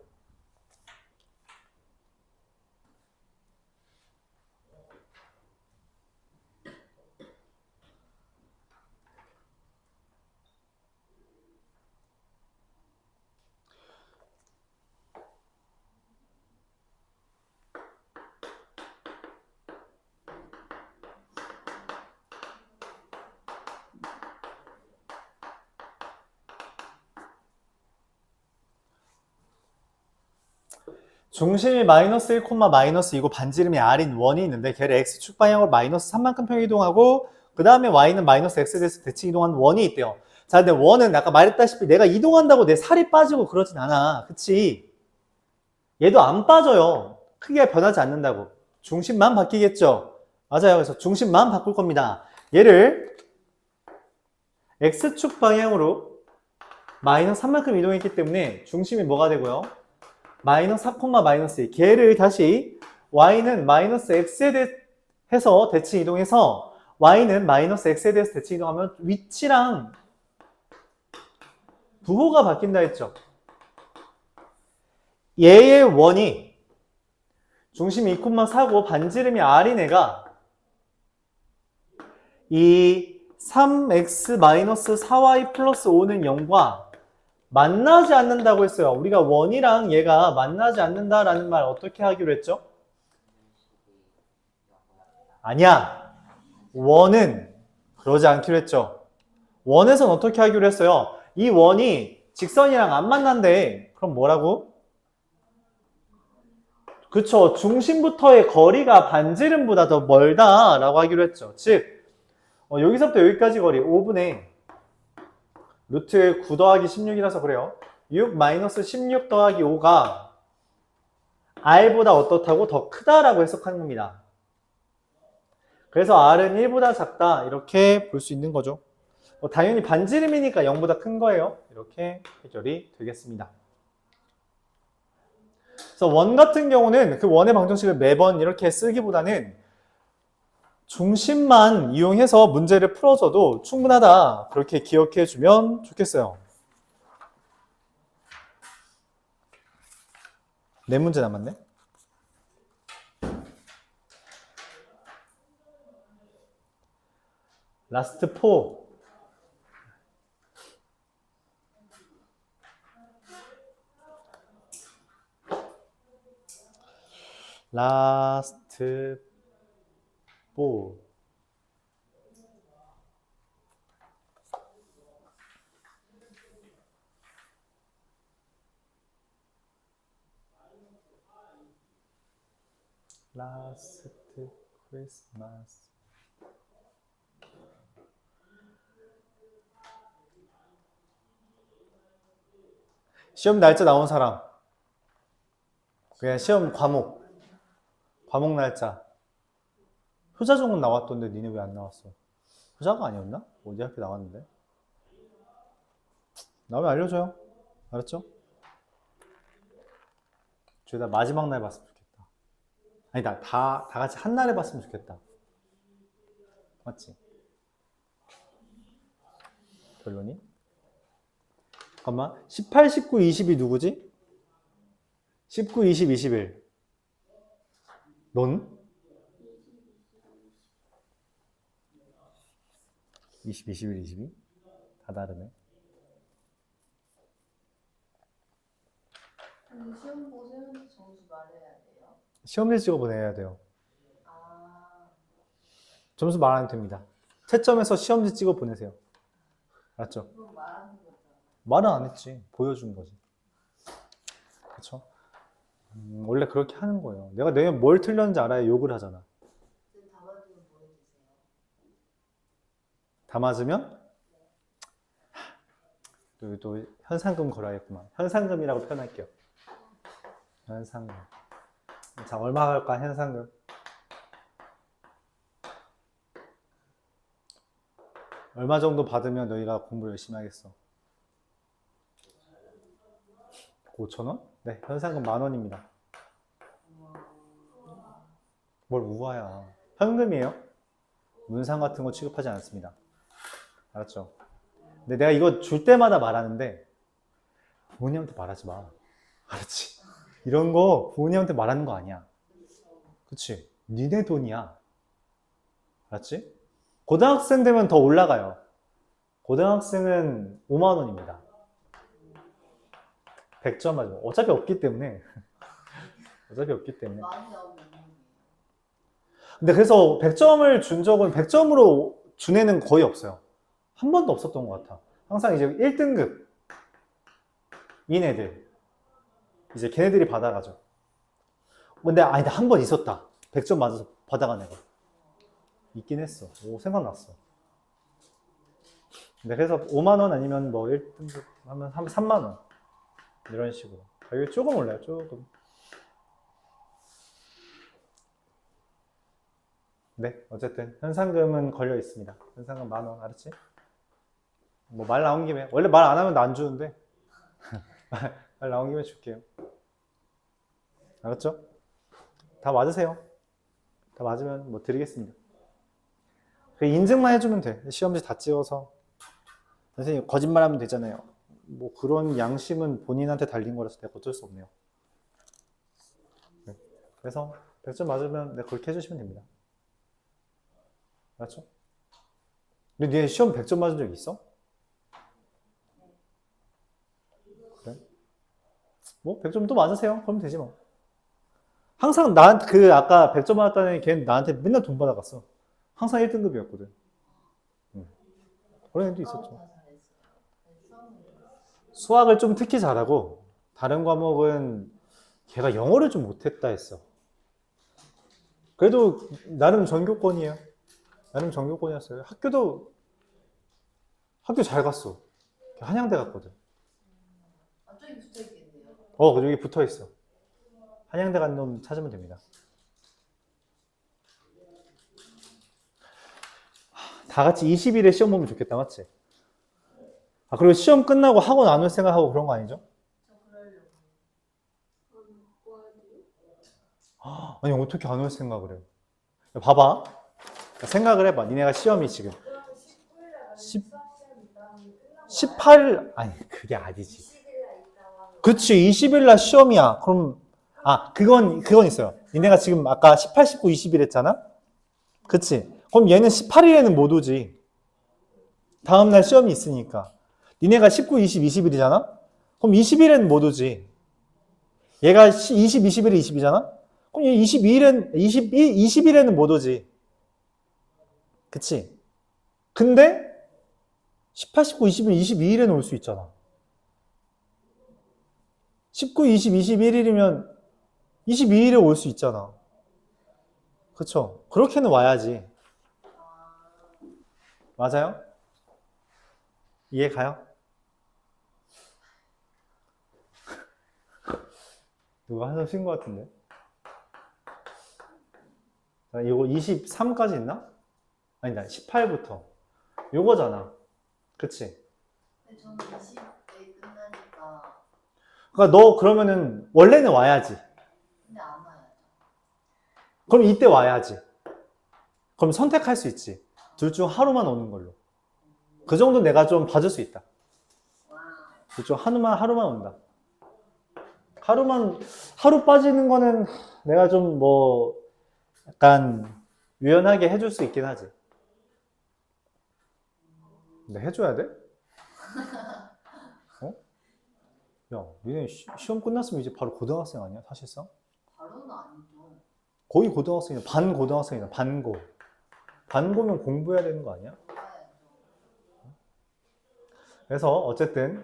중심이 마이너스 1, 마이너스 2고 반지름이 r인 원이 있는데 걔를 x축 방향으로 마이너스 3만큼 평 이동하고 그 다음에 y는 마이너스 x에 대해서 대칭 이동하는 원이 있대요. 자, 근데 원은 아까 말했다시피 내가 이동한다고 내 살이 빠지고 그러진 않아. 그치? 얘도 안 빠져요. 크게 변하지 않는다고. 중심만 바뀌겠죠? 맞아요. 그래서 중심만 바꿀 겁니다. 얘를 x축 방향으로 마이너스 3만큼 이동했기 때문에 중심이 뭐가 되고요? 마이너스 4, 마이너스 2. 걔를 다시 y는 마이너스 x에 대해서 대칭 이동해서 y는 마이너스 x에 대해서 대칭 이동하면 위치랑 부호가 바뀐다 했죠. 얘의 원이 중심이 2,4고 반지름이 r인 애가 이 3x-4y 플러스 5는 0과 만나지 않는다고 했어요. 우리가 원이랑 얘가 만나지 않는다라는 말 어떻게 하기로 했죠? 아니야. 원은 그러지 않기로 했죠. 원에선 어떻게 하기로 했어요? 이 원이 직선이랑 안 만난대. 그럼 뭐라고? 그쵸. 중심부터의 거리가 반지름보다 더 멀다라고 하기로 했죠. 즉 여기서부터 여기까지 거리 5분의 루트 9 더하기 16이라서 그래요. 6 마이너스 16 더하기 5가 r보다 어떻다고? 더 크다라고 해석하는 겁니다. 그래서 r은 1보다 작다 이렇게 볼 수 있는 거죠. 당연히 반지름이니까 0보다 큰 거예요. 이렇게 해결이 되겠습니다. 그래서 원 같은 경우는 그 원의 방정식을 매번 이렇게 쓰기보다는 중심만 이용해서 문제를 풀어줘도 충분하다. 그렇게 기억해 주면 좋겠어요. 네 문제 남았네. 라스트 4. 라스트 4. 라스트 크리스마스. 시험 날짜 나온 사람. 그냥 시험 과목 날짜. 효자종은 나왔던데 니네 왜 안 나왔어? 효자가 아니었나? 어디 학교 나왔는데? 나오면 알려줘요. 알았죠? 죄다 마지막 날 봤으면 좋겠다. 아니다, 다 같이 한 날에 봤으면 좋겠다. 맞지? 결론이? 잠깐만. 18, 19, 20이 누구지? 19, 20, 21. 넌? 20, 21, 22? 다 다르네. 시험 보시면서 점수 말해야 돼요? 시험지 찍어 보내야 돼요. 아, 점수 말 안 됩니다. 채점해서 시험지 찍어 보내세요. 알았죠? 그럼 말하는 거죠. 말은 안 했지. 보여준 거지. 그쵸? 원래 그렇게 하는 거예요. 내가 내가 뭘 틀렸는지 알아야 욕을 하잖아. 지금 다 맞으면 보여주세요. 다 맞으면 여기 또 현상금 걸어야겠구만. 현상금이라고 표현할게요. 현상금. 자, 얼마 갈까? 현상금. 얼마 정도 받으면 너희가 공부를 열심히 하겠어? 5,000원? 네, 현상금 10,000원입니다. 뭘 우아야. 현금이에요. 문상 같은 거 취급하지 않습니다. 알았죠? 근데 내가 이거 줄 때마다 말하는데 부모님한테 말하지 마. 알았지? 이런 거 부모님한테 말하는 거 아니야. 그치? 니네 돈이야. 알았지? 고등학생 되면 더 올라가요. 고등학생은 5만 원입니다. 100점 맞아. 어차피 없기 때문에. 어차피 없기 때문에. 많이 나오면 있는 근데 그래서 100점을 준 적은 100점으로 준 애는 거의 없어요. 한 번도 없었던 것 같아. 항상 이제 1등급 인 애들 이제 걔네들이 받아가죠. 근데 아니다, 한 번 있었다. 100점 맞아서 받아간 애가 있긴 했어. 오, 생각났어. 근데 그래서 5만 원 아니면 뭐 1등급 하면 한 3만 원 이런 식으로. 가격이 조금 올라요. 조금. 네, 어쨌든 현상금은 걸려 있습니다. 현상금 10,000원, 알았지? 뭐 말 나온 김에 원래 말 안 하면 나 안 주는데 말 나온 김에 줄게요. 알았죠? 다 맞으세요. 다 맞으면 뭐 드리겠습니다. 그 인증만 해주면 돼. 시험지 다 찍어서 선생님 거짓말하면 되잖아요. 뭐 그런 양심은 본인한테 달린 거라서 내가 어쩔 수 없네요. 네. 그래서 100점 맞으면 내가 그렇게 해주시면 됩니다. 알았죠? 근데 네 시험 100점 맞은 적 있어? 그래? 뭐 100점 또 맞으세요. 그러면 되지 뭐. 항상 아까 100점 맞았다는 걔는 나한테 맨날 돈 받아갔어. 항상 1등급이었거든. 그런 애도 있었죠. 다 잘했어요. 수학은 수학을 좀 특히 잘하고 다른 과목은 걔가 영어를 좀 못했다 했어. 그래도 나름 전교권이에요. 나름 전교권이었어요. 학교 잘 갔어. 한양대 갔거든. 저기 붙어 있겠네요. 여기 붙어 있어. 한양대 간 놈 찾으면 됩니다. 다 같이 20일에 시험 보면 좋겠다, 맞지? 아, 그리고 시험 끝나고 학원 안 올 생각하고 그런 거 아니죠? 저 그러려고. 아니, 어떻게 안 올 생각을 해? 봐봐. 생각을 해봐. 니네가 시험이 지금 18일, 아니, 그게 아니지. 그치, 20일 날 시험이야. 그럼, 그건 있어요. 니네가 지금 아까 18, 19, 20일 했잖아? 그치? 그럼 얘는 18일에는 못 오지. 다음날 시험이 있으니까. 니네가 19, 20, 20일이잖아? 그럼 20일에는 못 오지. 얘가 20, 21에 20이잖아? 그럼 얘 20일에는 못 오지. 그치? 근데 18, 19, 20일, 22일에는 올 수 있잖아. 19, 20, 21일이면 22일에 올 수 있잖아. 그쵸? 그렇게는 와야지. 맞아요? 이해 가요? 누가 한숨 쉰 것 같은데? 자, 이거 23까지 있나? 아니다, 18부터. 요거잖아. 그치? 근데 저는 20대 끝나니까. 그러니까 너 그러면은 원래는 와야지. 근데 안 와요. 그럼 이때 와야지. 그럼 선택할 수 있지. 둘 중 하루만 오는 걸로. 그 정도 내가 좀 봐줄 수 있다. 둘 중 하루만 온다. 하루 빠지는 거는 내가 좀 뭐 약간 유연하게 해줄 수 있긴 하지. 근데 해줘야 돼? 어? 야, 니네 시험 끝났으면 이제 바로 고등학생 아니야? 사실상? 바로는 아니죠. 거의 고등학생이야. 반 고등학생이다. 반고. 반고면 공부해야 되는 거 아니야? 봐야죠. 그래서 어쨌든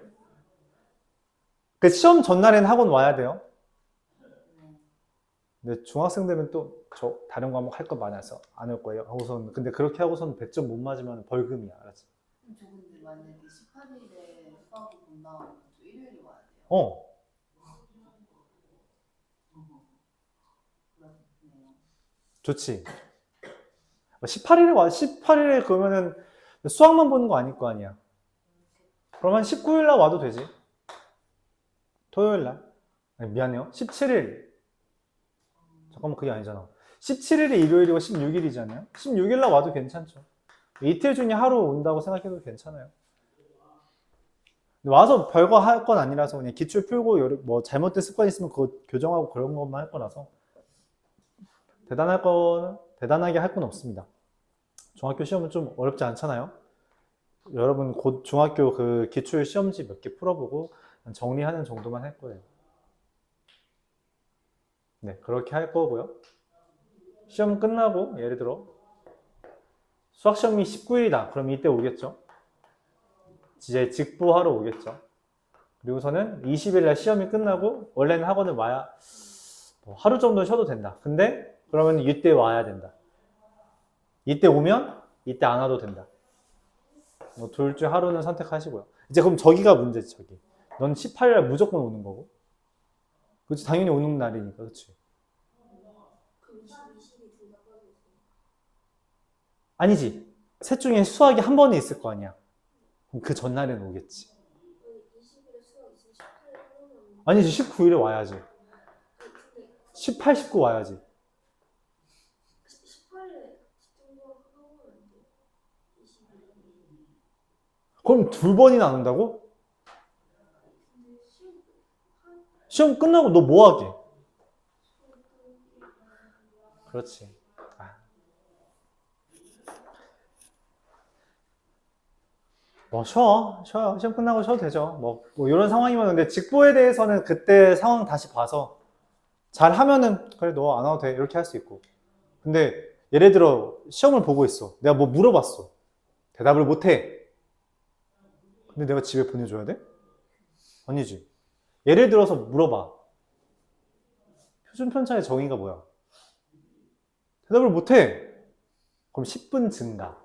그 시험 전날엔 학원 와야 돼요. 네. 근데 중학생 되면 또 저 다른 과목 할 거 많아서 안 올 거예요. 하고선 근데 그렇게 하고선 100점 못 맞으면 벌금이야. 알았지? 그럼 저 근데 만약에 18일에 수업을 본다면 저 일요일에 와야 돼요. 어, 그렇네요. 좋지. 18일에 와. 18일에 그러면은 수학만 보는 거 아닐 거 아니야. 그러면 19일 날 와도 되지. 토요일 날. 아니, 미안해요. 17일. 잠깐만, 그게 아니잖아. 17일이 일요일이고 16일이잖아요. 16일 날 와도 괜찮죠. 이틀 중에 하루 온다고 생각해도 괜찮아요. 근데 와서 별거 할 건 아니라서 그냥 기출 풀고 뭐 잘못된 습관 있으면 그거 교정하고 그런 것만 할 거라서 대단하게 할 건 없습니다. 중학교 시험은 좀 어렵지 않잖아요. 여러분 곧 중학교 그 기출 시험지 몇 개 풀어보고 정리하는 정도만 할 거예요. 네, 그렇게 할 거고요. 시험 끝나고 예를 들어 수학 시험이 19일이다. 그럼 이때 오겠죠. 이제 직보하러 오겠죠. 그리고서는 20일 날 시험이 끝나고 원래는 학원을 와야 뭐 하루 정도 쉬어도 된다. 근데 그러면 이때 와야 된다. 이때 오면 이때 안 와도 된다. 뭐 둘 중 하루는 선택하시고요. 이제 그럼 저기가 문제지, 저기. 넌 18일 날 무조건 오는 거고. 그렇지, 당연히 오는 날이니까, 그렇지. 그럼 22일이 둘다 빠져있어요. 아니지. 셋 중에 수학이 한 번에 있을 거 아니야. 그럼 그 전날에는 오겠지. 20일에 수학 있으면 18일 하루는 아니지, 19일에 와야지. 근데 18, 19 와야지. 18일에 집중수학 하고 있는데 20일. 그럼 두 번이나 안 온다고? 근데 시험 끝나고 너 뭐 하게? 그렇지. 아. 뭐 쉬어요. 시험 끝나고 쉬어도 되죠. 뭐 이런 상황이면 근데 직보에 대해서는 그때 상황 다시 봐서 잘 하면은 그래 너 안 와도 돼 이렇게 할 수 있고. 근데 예를 들어 시험을 보고 있어. 내가 뭐 물어봤어. 대답을 못해. 근데 내가 집에 보내줘야 돼? 아니지. 예를 들어서 물어봐. 표준 편차의 정의가 뭐야? 대답을 못해. 그럼 10분 증가.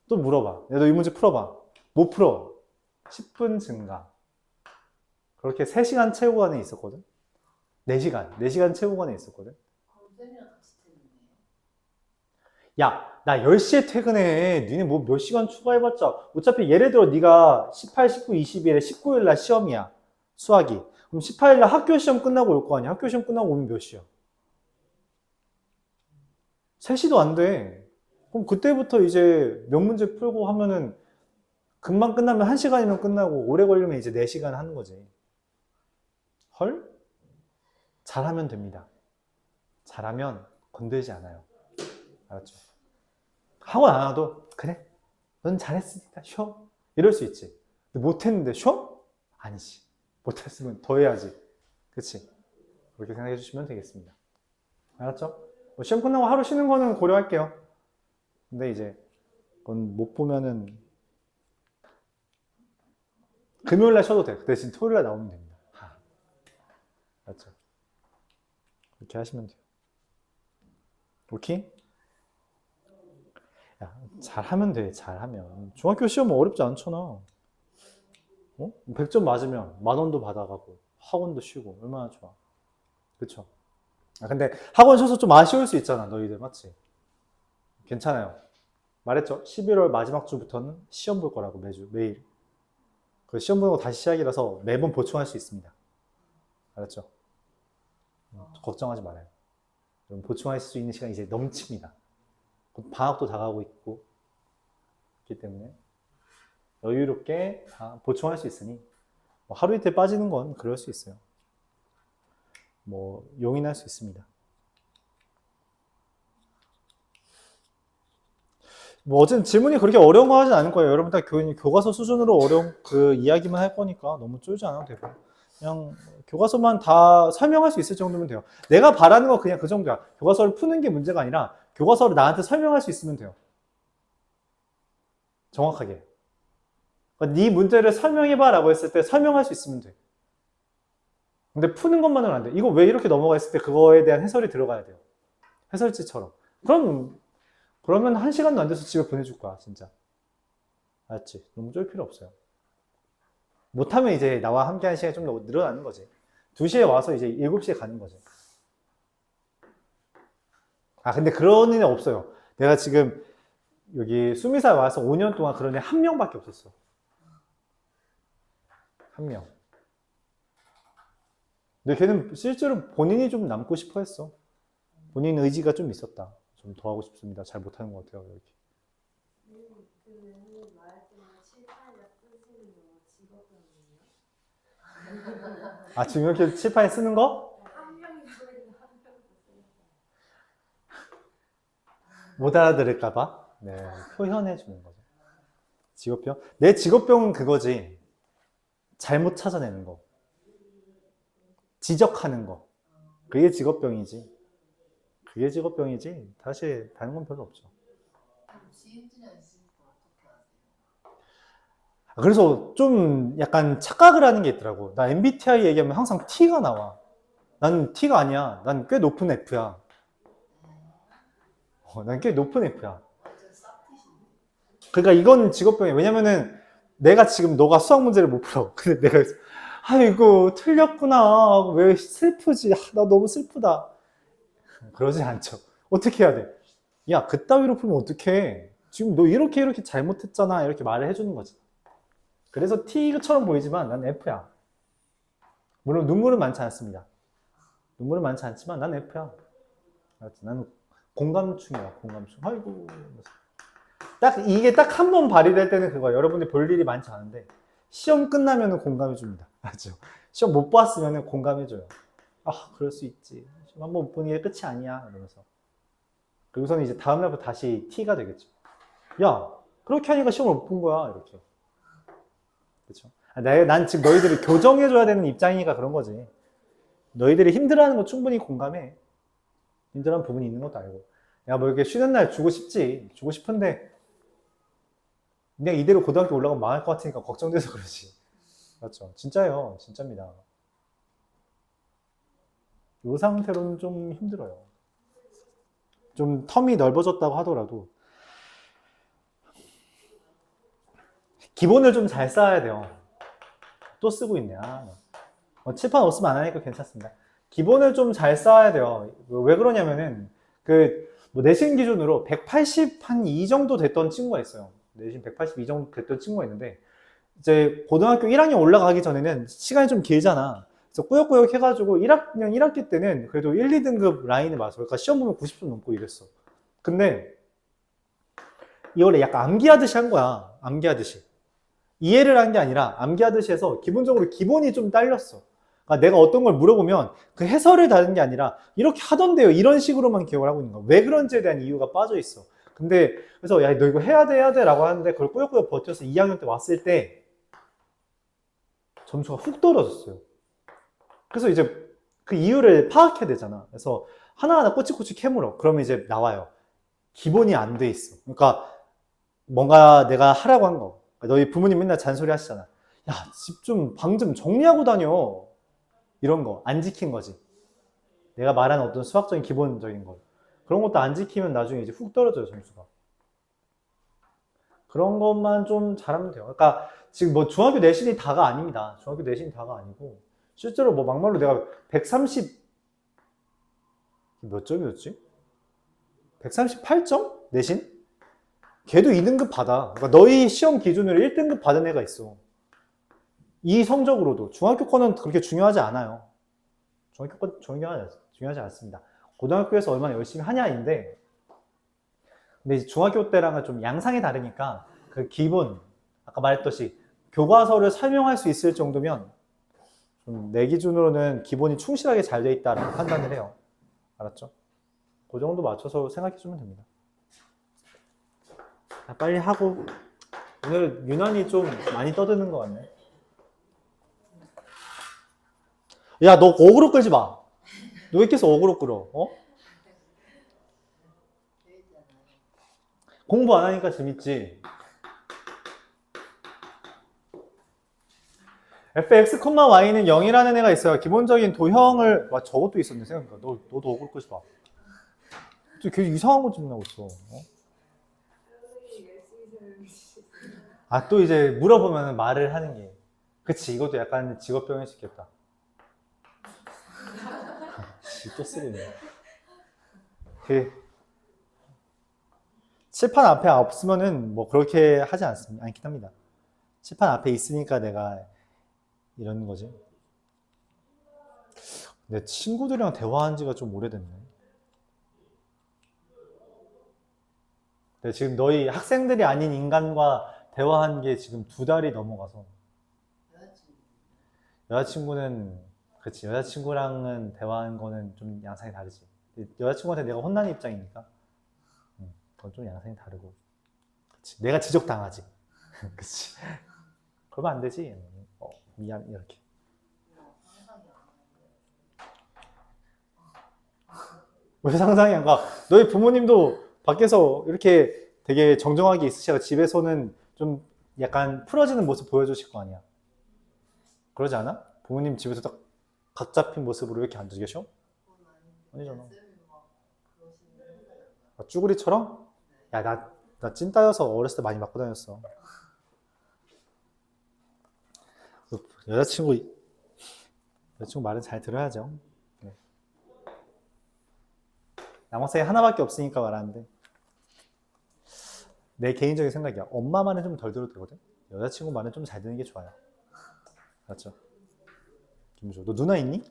또 물어봐. 너 이 문제 풀어봐. 못 풀어. 10분 증가. 그렇게 3시간 체육관에 있었거든? 4시간 체육관에 있었거든? 그럼 쌤이랑 같이 퇴근해요? 야, 나 10시에 퇴근해. 니네 뭐 몇 시간 추가해봤자. 어차피 예를 들어 네가 18, 19, 20일에 19일 날 시험이야. 수학이. 그럼 18일 날 학교 시험 끝나고 올 거 아니야? 학교 시험 끝나고 오면 몇 시야? 3시도 안 돼. 그럼 그때부터 이제 몇 문제 풀고 하면은 금방 끝나면 1시간이면 끝나고 오래 걸리면 이제 4시간 하는 거지. 헐? 잘하면 됩니다. 잘하면 건들지 않아요. 알았죠? 학원 안 와도 그래 넌 잘했으니까 쉬어 이럴 수 있지. 근데 못했는데 쉬어? 아니지. 못했으면 더 해야지. 그치? 그렇게 생각해 주시면 되겠습니다. 알았죠? 뭐 시험 끝나고 하루 쉬는 거는 고려할게요. 근데 이제 그건 못 보면은 금요일날 쉬어도 돼. 그 대신 토요일날 나오면 됩니다. 알았죠? 그렇게 하시면 돼요. 오케이? 야, 잘하면 돼. 잘하면. 중학교 시험은 어렵지 않잖아. 어? 100점 맞으면 10,000원도 받아가고 학원도 쉬고 얼마나 좋아. 그쵸? 아, 근데 학원 쉬어서 좀 아쉬울 수 있잖아. 너희들 맞지? 괜찮아요. 말했죠? 11월 마지막 주부터는 시험 볼 거라고 매일. 그 시험 보는 거 다시 시작이라서 매번 보충할 수 있습니다. 알았죠? 걱정하지 말아요. 여러분 보충할 수 있는 시간이 이제 넘칩니다. 방학도 다가오고 있고 있기 때문에 여유롭게 다 보충할 수 있으니 뭐 하루 이틀 빠지는 건 그럴 수 있어요. 뭐 용인할 수 있습니다. 뭐 어쨌든 질문이 그렇게 어려운 거 하진 않을 거예요. 여러분 다 교과서 수준으로 어려운 그 이야기만 할 거니까 너무 쫄지 않아도 되고 그냥 교과서만 다 설명할 수 있을 정도면 돼요. 내가 바라는 거 그냥 그 정도야. 교과서를 푸는 게 문제가 아니라 교과서를 나한테 설명할 수 있으면 돼요. 정확하게. 그러니까 네 문제를 설명해봐 라고 했을 때 설명할 수 있으면 돼. 근데 푸는 것만은 안 돼. 이거 왜 이렇게 넘어가 있을 때 그거에 대한 해설이 들어가야 돼요. 해설지처럼. 그러면 1시간도 안 돼서 집에 보내줄 거야, 진짜. 알았지? 너무 쫄 필요 없어요. 못하면 이제 나와 함께 하는 시간이 좀 더 늘어나는 거지. 2시에 와서 이제 7시에 가는 거지. 아, 근데 그런 애는 없어요. 내가 지금 여기 수미사에 와서 5년 동안 그런 애 한 명밖에 없었어. 한 명. 근데 걔는 실제로 본인이 좀 남고 싶어 했어. 본인 의지가 좀 있었다. 좀 더 하고 싶습니다. 잘 못하는 것 같아요. 이렇게. 그러면 말했지만 7,8년 쓰시는 거 직업병이에요? 아, 지금 이렇게 칠판에 쓰는 거? 한 명이 보이는 한 명이 쓰는 못 알아들을까봐? 네, 표현해 주는 거죠. 직업병? 내 직업병은 그거지. 잘못 찾아내는 거. 지적하는 거. 그게 직업병이지. 그게 직업병이지. 다시 다른 건 별로 없죠. 지인들이랑 있으니까 어떻게 하세요? 그래서 좀 약간 착각을 하는 게 있더라고. 나 MBTI 얘기하면 항상 T가 나와. 난 T가 아니야. 난 꽤 높은 F야. 난 꽤 높은 F야. 완전 싹트시네. 그러니까 이건 직업병이야. 왜냐면은 내가 지금 너가 수학 문제를 못 풀어. 근데 내가 아이고 틀렸구나. 왜 슬프지? 나 너무 슬프다. 그러지 않죠. 어떻게 해야 돼? 야, 그따위로 풀면 어떡해? 지금 너 이렇게 잘못했잖아. 이렇게 말을 해주는 거지. 그래서 T처럼 보이지만 난 F야. 물론 눈물은 많지 않습니다. 눈물은 많지 않지만 난 F야. 나는 공감충이야. 공감충. 아이고. 이게 딱 한 번 발휘될 때는 그거야. 여러분들이 볼 일이 많지 않은데 시험 끝나면 공감해 줍니다. 맞죠? 시험 못 봤으면 공감해 줘요. 아, 그럴 수 있지. 시험 한 번 못 보는 게 끝이 아니야. 이러면서. 그리고서는 이제 다음 날부터 다시 T가 되겠죠. 야, 그렇게 하니까 시험을 못 본 거야. 이렇게. 그렇죠? 난 지금 너희들을 교정해줘야 되는 입장이니까 그런 거지. 너희들이 힘들어하는 거 충분히 공감해. 힘들어하는 부분이 있는 것도 알고. 야, 뭐 이렇게 쉬는 날 주고 싶지. 주고 싶은데 그냥 이대로 고등학교 올라가면 망할 것 같으니까 걱정돼서 그러지. 맞죠? 진짜예요. 진짜입니다. 이 상태로는 좀 힘들어요. 좀 텀이 넓어졌다고 하더라도 기본을 좀 잘 쌓아야 돼요. 또 쓰고 있네. 칠판 없으면 안 하니까 괜찮습니다. 기본을 좀 잘 쌓아야 돼요. 왜 그러냐면은 뭐 내신 기준으로 180 한 2 정도 됐던 친구가 있어요. 내신 182 정도 됐던 친구가 있는데 이제 고등학교 1학년 올라가기 전에는 시간이 좀 길잖아. 그래서 꾸역꾸역 해가지고 1학년 1학기 때는 그래도 1, 2등급 라인에 맞아. 그러니까 시험 보면 90점 넘고 이랬어. 근데 이걸 약간 암기하듯이 한 거야. 암기하듯이. 이해를 한 게 아니라 암기하듯이 해서 기본적으로 기본이 좀 딸렸어. 그러니까 내가 어떤 걸 물어보면 그 해설을 다는 게 아니라 이렇게 하던데요. 이런 식으로만 기억을 하고 있는 거야. 왜 그런지에 대한 이유가 빠져 있어. 근데 그래서 야, 너 이거 해야 돼 라고 하는데 그걸 꾸역꾸역 버텨서 2학년 때 왔을 때 점수가 훅 떨어졌어요. 그래서 이제 그 이유를 파악해야 되잖아. 그래서 하나하나 꼬치꼬치 캐물어. 그러면 이제 나와요. 기본이 안 돼 있어. 그러니까 뭔가 내가 하라고 한 거. 너희 부모님 맨날 잔소리 하시잖아. 야, 집 좀, 방 좀 정리하고 다녀. 이런 거. 안 지킨 거지. 내가 말한 어떤 수학적인 기본적인 거. 그런 것도 안 지키면 나중에 이제 훅 떨어져요, 점수가. 그런 것만 좀 잘하면 돼요. 그러니까 지금 뭐 중학교 내신이 다가 아닙니다. 중학교 내신이 다가 아니고 실제로 뭐 막말로 내가 130 몇 점이었지? 138점? 내신? 걔도 2등급 받아. 그러니까 너희 시험 기준으로 1등급 받은 애가 있어. 이 성적으로도 중학교 거는 그렇게 중요하지 않아요. 중학교 건 중요하지 않습니다. 고등학교에서 얼마나 열심히 하냐인데 근데 이제 중학교 때랑은 좀 양상이 다르니까 그 기본 아까 말했듯이 교과서를 설명할 수 있을 정도면 좀 내 기준으로는 기본이 충실하게 잘 돼 있다라고 판단을 해요. 알았죠? 그 정도 맞춰서 생각해 주면 됩니다. 자, 빨리 하고. 오늘 유난히 좀 많이 떠드는 것 같네. 야, 너 어그로 끌지 마. 너 왜 계속 어그로 끌어? 어? 재밌잖아요. 공부 안 하니까 재밌지. fx, y는 0이라는 애가 있어요. 기본적인 도형을, 와, 저것도 있었네, 생각해보니까. 너도 어그로 끌지 마. 또 계속 이상한 거 질문하고 있어. 어? 아, 또 이제 물어보면 말을 하는 게. 그치, 이것도 약간 직업병일 수 있겠다. 또 쓰리네. 칠판 앞에 없으면은 뭐 그렇게 하지 않긴 합니다. 칠판 앞에 있으니까 내가 이러는 거지. 내 친구들이랑 대화한 지가 좀 오래됐네. 근데 지금 너희 학생들이 아닌 인간과 대화한 게 지금 2달이 넘어가서 여자친구. 여자친구는 그치, 여자친구랑은 대화하는 거는 좀 양상이 다르지. 여자친구한테 내가 혼나는 입장이니까 그건 좀 양상이 다르고. 그치, 내가 지적당하지. 그치. 그러면 안 되지. 미안, 이렇게. 상상이 안 가요. 왜 상상이 안 가? 너희 부모님도 밖에서 이렇게 되게 정정하게 있으시고 집에서는 좀 약간 풀어지는 모습 보여주실 거 아니야. 그러지 않아? 부모님 집에서 딱 각 잡힌 모습으로 이렇게 앉아 계셔? 그건 아니잖아. 쌤이 막 그러시는 행사였나? 아, 쭈구리처럼? 야, 나 찐따여서 어렸을 때 많이 맞고 다녔어. 여자친구 말은 잘 들어야죠. 네. 남학생이 하나밖에 없으니까 말하는데 내 개인적인 생각이야. 엄마 말은 좀 덜 들어도 되거든. 여자친구 말은 좀 잘 듣는 게 좋아요. 맞죠? 김주호, 너 누나 있니?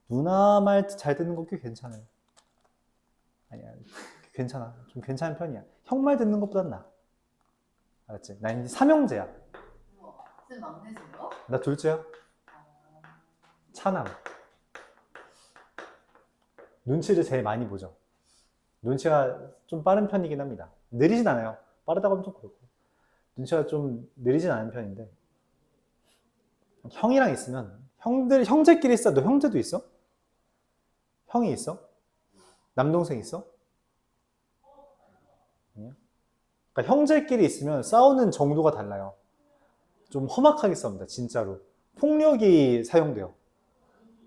누나 말 잘 듣는 거 꽤 괜찮아요. 아니야, 괜찮아. 좀 괜찮은 편이야. 형 말 듣는 것보단 나아. 알았지? 나 이제 삼형제야. 우와, 쌤 막내세요? 나 둘째야. 어, 차남. 눈치를 제일 많이 보죠. 눈치가 좀 빠른 편이긴 합니다. 느리진 않아요. 빠르다고 하면 좀 그렇고. 눈치가 좀 느리진 않은 편인데. 형이랑 있으면, 형제끼리 있어. 너 형제도 있어? 형이 있어? 남동생 있어? 아니야? 그러니까 형제끼리 있으면 싸우는 정도가 달라요. 좀 험악하게 싸웁니다. 진짜로. 폭력이 사용돼요.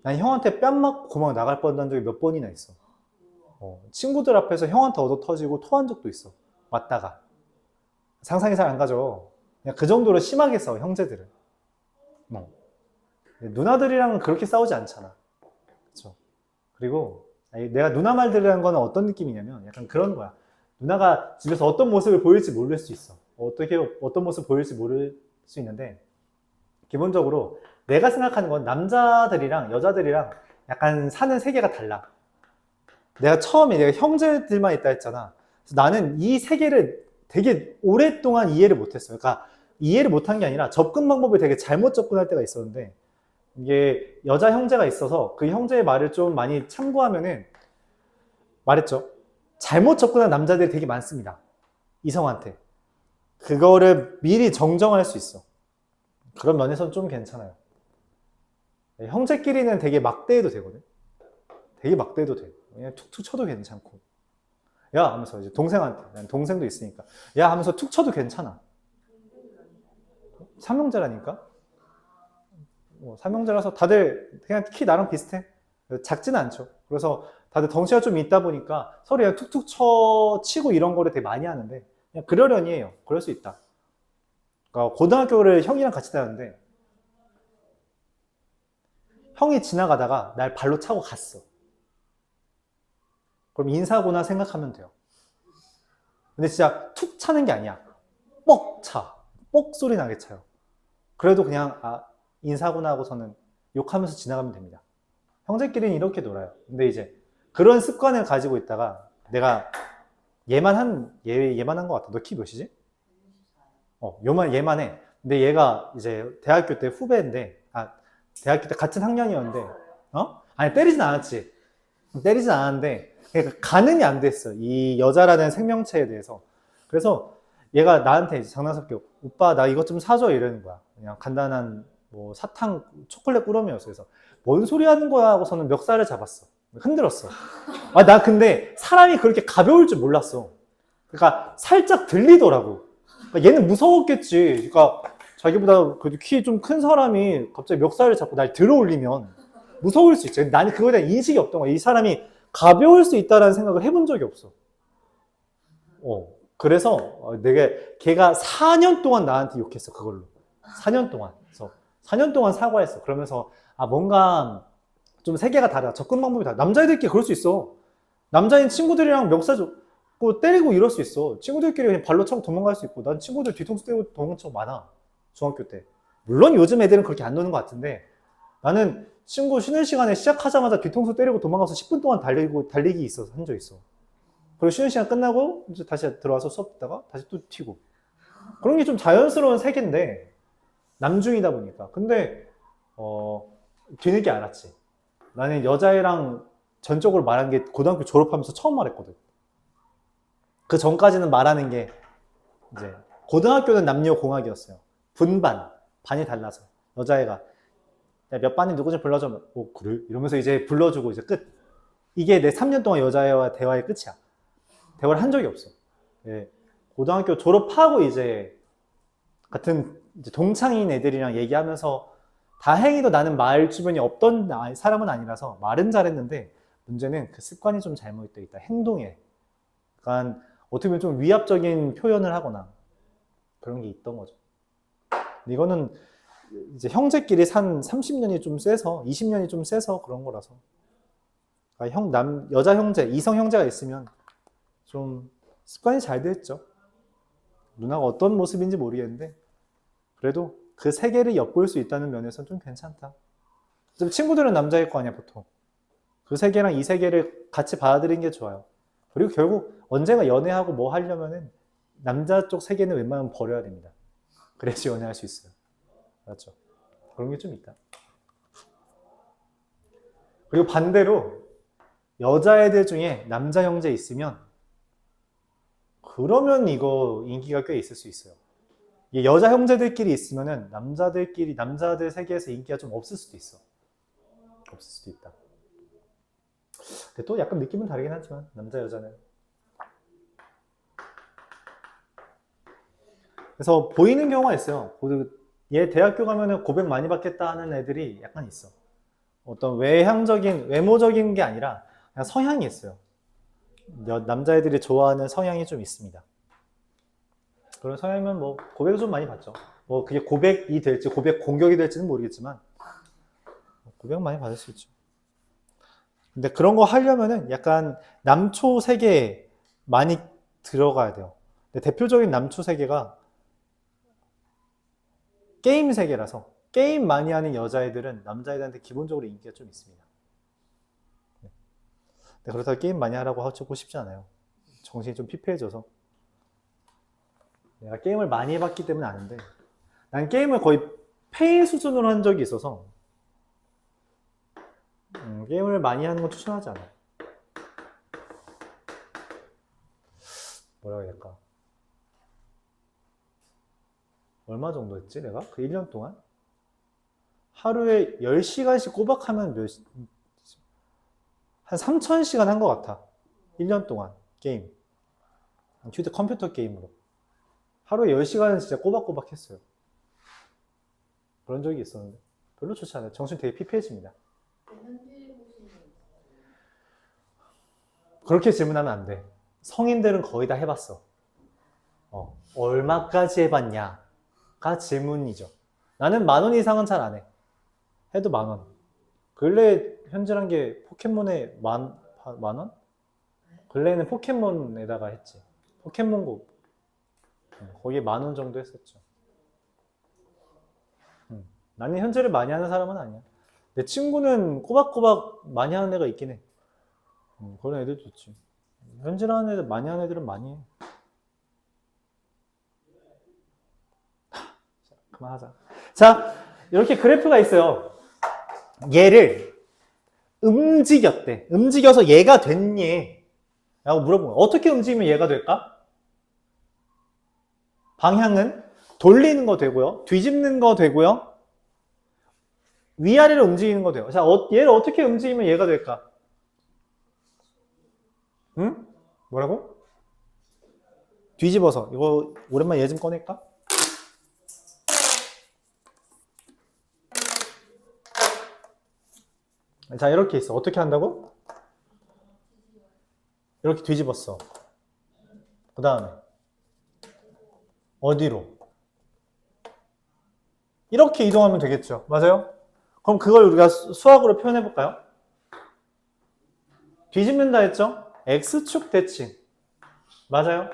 난 형한테 뺨 맞고 고막 나갈 뻔한 적이 몇 번이나 있어. 친구들 앞에서 형한테 얻어 터지고 토한 적도 있어. 맞다가. 상상이 잘 안 가죠. 그냥 그 정도로 심하게 싸워, 형제들은. 누나들이랑은 그렇게 싸우지 않잖아. 그쵸? 그리고 내가 누나 말들이라는 거는 어떤 느낌이냐면 약간 그런 거야. 누나가 집에서 어떤 모습을 보일지 모를 수 있어. 어떤 모습 보일지 모를 수 있는데 기본적으로 내가 생각하는 건 남자들이랑 여자들이랑 약간 사는 세계가 달라. 내가 처음에 내가 형제들만 있다 했잖아. 그래서 나는 이 세계를 되게 오랫동안 이해를 못했어요. 그러니까 이해를 못한 게 아니라 접근 방법을 되게 잘못 접근할 때가 있었는데 이게 여자 형제가 있어서 그 형제의 말을 좀 많이 참고하면은 말했죠. 잘못 접근한 남자들이 되게 많습니다. 이성한테. 그거를 미리 정정할 수 있어. 그런 면에서는 좀 괜찮아요. 형제끼리는 되게 막대해도 되거든. 되게 막대해도 돼. 그냥 툭툭 쳐도 괜찮고. 야 하면서 이제 동생한테, 난 동생도 있으니까 야 하면서 툭 쳐도 괜찮아. 삼형제라니까. 삼형제라서 다들 그냥 키 나랑 비슷해. 작지는 않죠. 그래서 다들 덩치가 좀 있다 보니까 서로 그냥 툭툭 치고 이런 거를 되게 많이 하는데 그냥 그러려니 해요. 그럴 수 있다. 그러니까 고등학교를 형이랑 같이 다녔는데 형이 지나가다가 날 발로 차고 갔어. 그럼 인사구나 생각하면 돼요. 근데 진짜 툭 차는 게 아니야. 뻑 차. 뻑 소리 나게 차요. 그래도 그냥 인사구나 하고서는 욕하면서 지나가면 됩니다. 형제끼리는 이렇게 놀아요. 근데 이제 그런 습관을 가지고 있다가 내가 얘만 한 것 같아. 너 키 몇이지? 얘만 해. 근데 얘가 이제 대학교 때 후배인데, 대학교 때 같은 학년이었는데, 아니, 때리진 않았지. 때리진 않았는데, 그러니까 가늠이 안 됐어. 이 여자라는 생명체에 대해서. 그래서 얘가 나한테 이제 장난스럽게 오빠 나 이것 좀 사줘 이러는 거야. 그냥 간단한 뭐 사탕 초콜릿 꾸러미였어. 그래서 뭔 소리 하는 거야 하고서는 멱살을 잡았어. 흔들었어. 아, 나 근데 사람이 그렇게 가벼울 줄 몰랐어. 그러니까 살짝 들리더라고. 그러니까 얘는 무서웠겠지. 그러니까 자기보다 그래도 키 좀 큰 사람이 갑자기 멱살을 잡고 날 들어 올리면 무서울 수 있지. 나는 그거에 대한 인식이 없던 거야. 이 사람이 가벼울 수 있다라는 생각을 해본 적이 없어. 그래서 걔가 4년 동안 나한테 욕했어, 그걸로. 4년 동안. 그래서 4년 동안 사과했어. 그러면서 뭔가 좀 세계가 다르다. 접근 방법이 다르다. 남자애들끼리 그럴 수 있어. 남자인 친구들이랑 멱살 잡고 때리고 이럴 수 있어. 친구들끼리 그냥 발로 차고 도망갈 수 있고. 난 친구들 뒤통수 때리고 도망간 적 많아. 중학교 때. 물론 요즘 애들은 그렇게 안 노는 것 같은데 나는 친구 쉬는 시간에 시작하자마자 뒤통수 때리고 도망가서 10분 동안 달리기 있어서 한 적 있어. 그리고 쉬는 시간 끝나고 이제 다시 들어와서 수업 듣다가 다시 또 튀고. 그런 게 좀 자연스러운 세계인데 남중이다 보니까. 근데 뒤늦게 알았지. 나는 여자애랑 전적으로 말한 게 고등학교 졸업하면서 처음 말했거든. 그 전까지는 말하는 게 이제 고등학교는 남녀 공학이었어요. 분반, 반이 달라서 여자애가 야, 몇 반이 누구 좀 불러줘. 그래? 이러면서 이제 불러주고 이제 끝. 이게 내 3년 동안 여자애와 대화의 끝이야. 대화를 한 적이 없어. 예. 고등학교 졸업하고 이제 같은 이제 동창인 애들이랑 얘기하면서 다행히도 나는 말 주변이 없던 사람은 아니라서 말은 잘했는데 문제는 그 습관이 좀 잘못되어 있다. 행동에. 그러니까 어떻게 보면 좀 위압적인 표현을 하거나 그런 게 있던 거죠. 이거는 이제 형제끼리 산 30년이 좀 세서 20년이 좀 세서 그런 거라서 그러니까 여자 형제, 이성 형제가 있으면 좀 습관이 잘 됐죠. 누나가 어떤 모습인지 모르겠는데 그래도 그 세계를 엿볼 수 있다는 면에서는 좀 괜찮다. 친구들은 남자일 거 아니야 보통. 그 세계랑 이 세계를 같이 받아들이는 게 좋아요. 그리고 결국 언젠가 연애하고 뭐 하려면은 남자 쪽 세계는 웬만하면 버려야 됩니다. 그래야지 연애할 수 있어요. 맞죠? 그런 게 좀 있다. 그리고 반대로 여자애들 중에 남자 형제 있으면 그러면 이거 인기가 꽤 있을 수 있어요. 여자 형제들끼리 있으면은 남자들 세계에서 인기가 좀 없을 수도 있어. 없을 수도 있다. 근데 또 약간 느낌은 다르긴 하지만 남자 여자는. 그래서 보이는 경우가 있어요. 얘 대학교 가면은 고백 많이 받겠다 하는 애들이 약간 있어. 어떤 외모적인 게 아니라 그냥 성향이 있어요. 남자애들이 좋아하는 성향이 좀 있습니다. 그런 성향이면 뭐 고백을 좀 많이 받죠. 뭐 그게 고백이 될지 고백 공격이 될지는 모르겠지만 고백 많이 받을 수 있죠. 근데 그런 거 하려면은 약간 남초 세계에 많이 들어가야 돼요. 근데 대표적인 남초 세계가 게임 세계라서 게임 많이 하는 여자애들은 남자애들한테 기본적으로 인기가 좀 있습니다. 네, 그렇다고 게임 많이 하라고 하고 싶지 않아요. 정신이 좀 피폐해져서. 내가 게임을 많이 해봤기 때문에 아는데 난 게임을 거의 페인 수준으로 한 적이 있어서 게임을 많이 하는 건 추천하지 않아요. 뭐라고 해야 될까? 얼마 정도 했지 내가? 그 1년 동안? 하루에 10시간씩 꼬박하면 한 3,000시간 한 것 같아. 1년 동안 게임. 컴퓨터 게임으로. 하루에 10시간은 진짜 꼬박꼬박 했어요. 그런 적이 있었는데 별로 좋지 않아요. 정신 되게 피폐해집니다. 그렇게 질문하면 안 돼. 성인들은 거의 다 해봤어. 얼마까지 해봤냐가 질문이죠. 나는 10,000원 이상은 잘 안 해. 해도 10,000원. 근래 현질한 게 포켓몬에 만 원? 근래에는 포켓몬에다가 했지. 포켓몬고 거기에 10,000원 정도 했었죠. 나는 현질을 많이 하는 사람은 아니야. 내 친구는 꼬박꼬박 많이 하는 애가 있긴 해. 그런 애들도 있지. 현질하는 애들 많이 하는 애들은 많이 해. 그만하자. 자, 이렇게 그래프가 있어요. 얘를 움직였대. 움직여서 얘가 됐니? 라고 물어보면 어떻게 움직이면 얘가 될까? 방향은 돌리는 거 되고요. 뒤집는 거 되고요. 위아래로 움직이는 거 돼요. 자, 얘를 어떻게 움직이면 얘가 될까? 응? 뭐라고? 뒤집어서. 이거 오랜만에 얘 좀 꺼낼까? 자, 이렇게 있어. 어떻게 한다고? 이렇게 뒤집었어. 그 다음에 어디로? 이렇게 이동하면 되겠죠. 맞아요? 그럼 그걸 우리가 수학으로 표현해 볼까요? 뒤집는다 했죠? X축 대칭. 맞아요?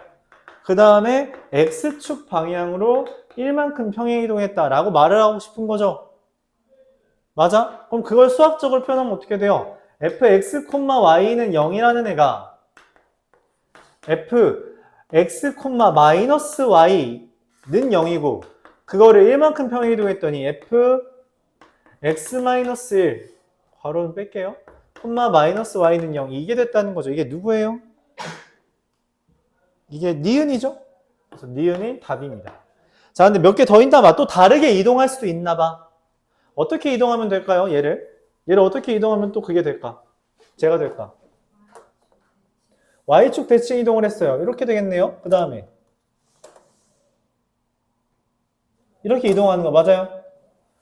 그 다음에 X축 방향으로 1만큼 평행 이동했다라고 말을 하고 싶은 거죠. 맞아? 그럼 그걸 수학적으로 표현하면 어떻게 돼요? fx, y는 0이라는 애가 fx, 마이너스 y는 0이고 그거를 1만큼 평행 이동했더니 fx-1 괄호는 뺄게요. 마이너스 y는 0 이게 됐다는 거죠. 이게 누구예요? 이게 니은이죠? 그래서 니은이 답입니다. 자, 근데 몇 개 더 있나 봐. 또 다르게 이동할 수도 있나 봐. 어떻게 이동하면 될까요? 얘를 어떻게 이동하면 또 그게 될까? 제가 될까? Y축 대칭 이동을 했어요. 이렇게 되겠네요. 그 다음에 이렇게 이동하는 거 맞아요?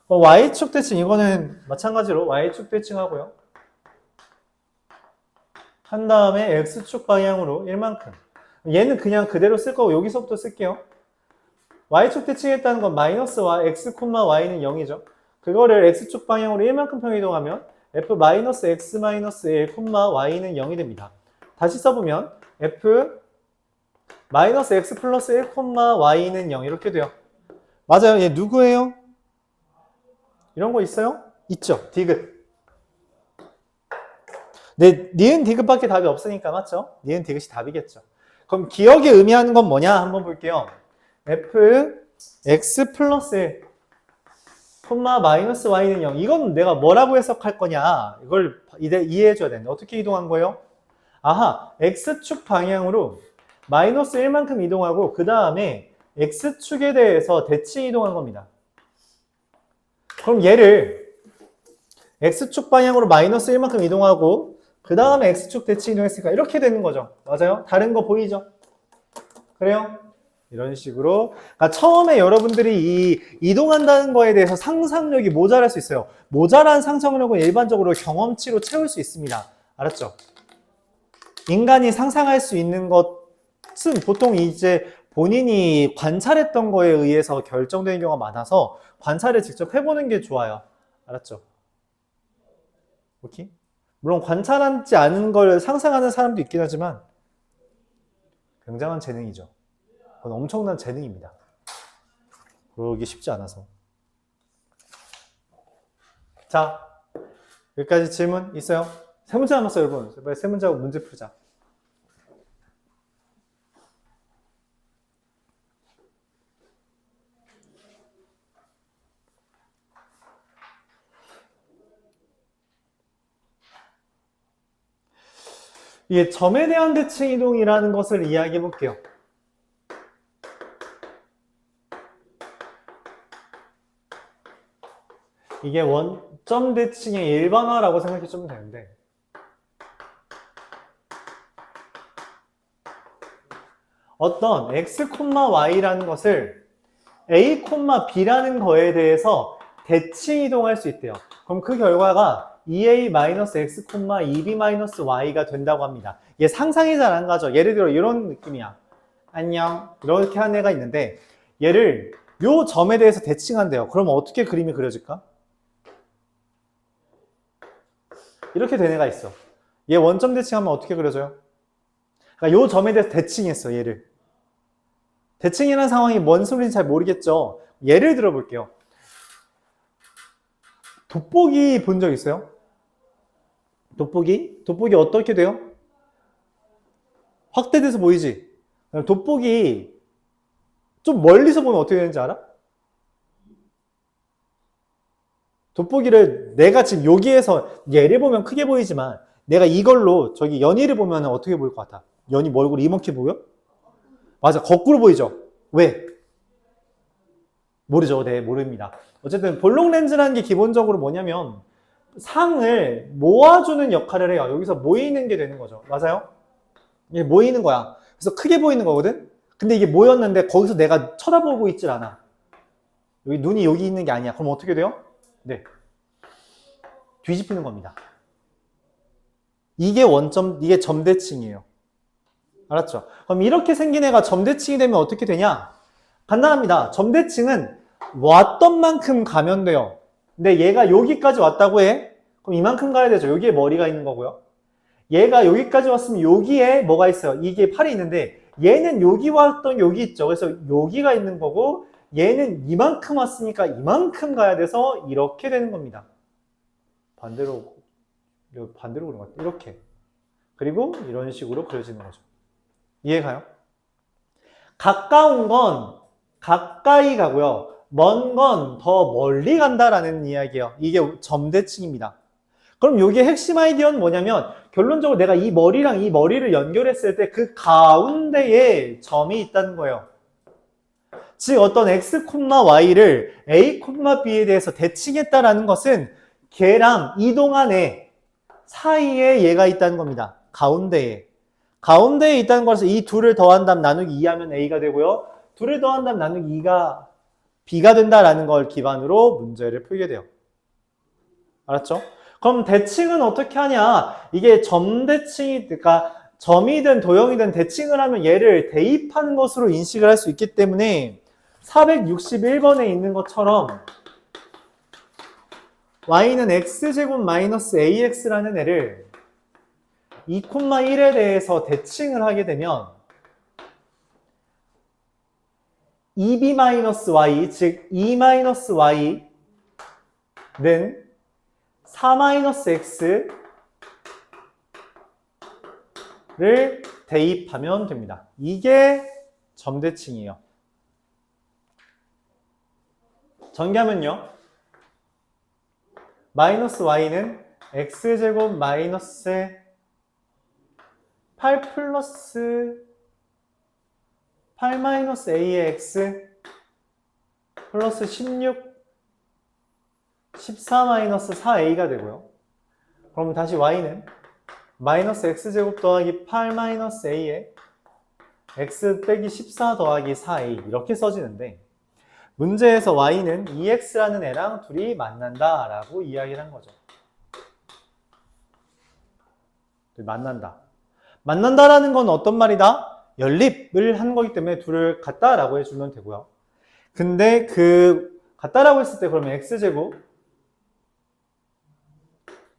Y축 대칭 이거는 마찬가지로 Y축 대칭하고요. 한 다음에 X축 방향으로 1만큼. 얘는 그냥 그대로 쓸 거고 여기서부터 쓸게요. Y축 대칭했다는 건 마이너스 y, x, y는 0이죠. 그거를 X축 방향으로 1만큼 평 이동하면 f-x-1, y는 0이 됩니다. 다시 써보면 f-x 플러스 1, y는 0 이렇게 돼요. 맞아요. 얘 누구예요? 이런 거 있어요? 있죠. 디귿. 네, 니은 디귿밖에 답이 없으니까 맞죠? 니은 디귿이 답이겠죠. 그럼 기억에 의미하는 건 뭐냐? 한번 볼게요. fx 플러스 1, 마이너스 y는 0. 이건 내가 뭐라고 해석할 거냐? 이걸 이해해줘야 되는데 어떻게 이동한 거예요? 아하, x축 방향으로 마이너스 1만큼 이동하고 그 다음에 x축에 대해서 대칭 이동한 겁니다. 그럼 얘를 x축 방향으로 마이너스 1만큼 이동하고 그 다음에 x축 대칭 이동했으니까 이렇게 되는 거죠. 맞아요? 다른 거 보이죠? 그래요? 이런 식으로. 그러니까 처음에 여러분들이 이 이동한다는 거에 대해서 상상력이 모자랄 수 있어요. 모자란 상상력은 일반적으로 경험치로 채울 수 있습니다. 알았죠? 인간이 상상할 수 있는 것은 보통 이제 본인이 관찰했던 거에 의해서 결정되는 경우가 많아서 관찰을 직접 해보는 게 좋아요. 알았죠? 오케이? 물론 관찰하지 않은 걸 상상하는 사람도 있긴 하지만 굉장한 재능이죠. 그건 엄청난 재능입니다. 그러기 쉽지 않아서. 자, 여기까지 질문 있어요? 세 문제 남았어요, 여러분. 빨리 세 문제하고 문제 풀자. 이게 점에 대한 대칭 이동이라는 것을 이야기해 볼게요. 이게 원점 대칭의 일반화라고 생각해 주면 되는데 어떤 x, y라는 것을 a, b라는 거에 대해서 대칭 이동할 수 있대요. 그럼 그 결과가 2a-x, 2b-y가 된다고 합니다. 얘 상상이 잘 안 가죠? 예를 들어 이런 느낌이야. 안녕. 이렇게 하는 애가 있는데 얘를 요 점에 대해서 대칭한대요. 그럼 어떻게 그림이 그려질까? 이렇게 된 애가 있어. 얘 원점 대칭하면 어떻게 그려져요? 그러니까 요 점에 대해서 대칭했어, 얘를. 대칭이라는 상황이 뭔 소리인지 잘 모르겠죠? 예를 들어 볼게요. 돋보기 본 적 있어요? 돋보기? 돋보기 어떻게 돼요? 확대돼서 보이지? 돋보기 좀 멀리서 보면 어떻게 되는지 알아? 돋보기를 내가 지금 여기에서 얘를 보면 크게 보이지만 내가 이걸로 저기 연희를 보면 어떻게 보일 것 같아? 연희 뭐 얼굴이 이렇게 보여? 맞아, 거꾸로 보이죠? 왜? 모르죠. 네, 모릅니다. 어쨌든 볼록 렌즈라는 게 기본적으로 뭐냐면 상을 모아주는 역할을 해요. 여기서 모이는 게 되는 거죠. 맞아요? 이게 모이는 거야. 그래서 크게 보이는 거거든? 근데 이게 모였는데 거기서 내가 쳐다보고 있질 않아. 여기 눈이 여기 있는 게 아니야. 그럼 어떻게 돼요? 네. 뒤집히는 겁니다. 이게 이게 점대칭이에요. 알았죠? 그럼 이렇게 생긴 애가 점대칭이 되면 어떻게 되냐? 간단합니다. 점대칭은 왔던 만큼 가면 돼요. 근데 얘가 여기까지 왔다고 해. 그럼 이만큼 가야 되죠. 여기에 머리가 있는 거고요. 얘가 여기까지 왔으면 여기에 뭐가 있어요? 이게 팔이 있는데 얘는 여기 왔던 여기 있죠. 그래서 여기가 있는 거고 얘는 이만큼 왔으니까 이만큼 가야 돼서 이렇게 되는 겁니다. 반대로 그런 것 같아요. 이렇게. 그리고 이런 식으로 그려지는 거죠. 이해가요? 가까운 건 가까이 가고요. 먼 건 더 멀리 간다라는 이야기예요. 이게 점대칭입니다. 그럼 여기에 핵심 아이디어는 뭐냐면 결론적으로 내가 이 머리랑 이 머리를 연결했을 때 그 가운데에 점이 있다는 거예요. 즉 어떤 x, y를 a, b에 대해서 대칭했다라는 것은 걔랑 이동한 애 사이에 얘가 있다는 겁니다. 가운데에. 가운데에 있다는 것은 이 둘을 더한 다음 나누기 2 하면 a가 되고요. 둘을 더한 다음 나누기 2가 b가 된다라는 걸 기반으로 문제를 풀게 돼요. 알았죠? 그럼 대칭은 어떻게 하냐? 이게 점대칭이, 그러니까 점이든 도형이든 대칭을 하면 얘를 대입하는 것으로 인식을 할 수 있기 때문에 461번에 있는 것처럼 y는 x제곱 마이너스 ax라는 애를 2,1에 대해서 대칭을 하게 되면 2b-y, 즉 2-y는 4-x를 대입하면 됩니다. 이게 점대칭이에요. 전개하면요. 마이너스 y는 x제곱 마이너스 8 플러스 8 마이너스 a의 x 플러스 16 14 마이너스 4a가 되고요. 그럼 다시 y는 마이너스 x제곱 더하기 8 마이너스 a에 x 빼기 14 더하기 4a 이렇게 써지는데 문제에서 y는 2x라는 애랑 둘이 만난다 라고 이야기를 한 거죠. 만난다. 만난다라는 건 어떤 말이다? 연립을 한 거기 때문에 둘을 같다라고 해주면 되고요. 근데 그 같다라고 했을 때 그러면 x제곱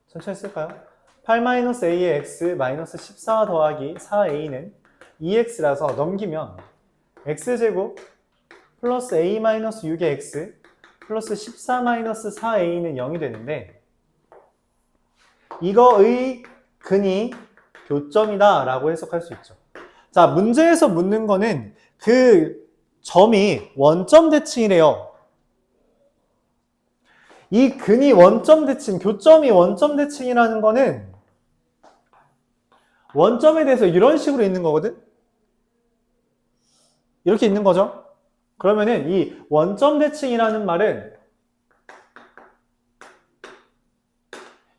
천천히 쓸까요? 8-a의 x 마이너스 14 더하기 4a는 2x라서 넘기면 x제곱 플러스 a-6의 x 플러스 14-4a는 0이 되는데 이거의 근이 교점이다 라고 해석할 수 있죠. 자, 문제에서 묻는 거는 그 점이 원점 대칭이래요. 이 근이 원점 대칭, 교점이 원점 대칭이라는 거는 원점에 대해서 이런 식으로 있는 거거든? 이렇게 있는 거죠? 그러면은 이 원점 대칭이라는 말은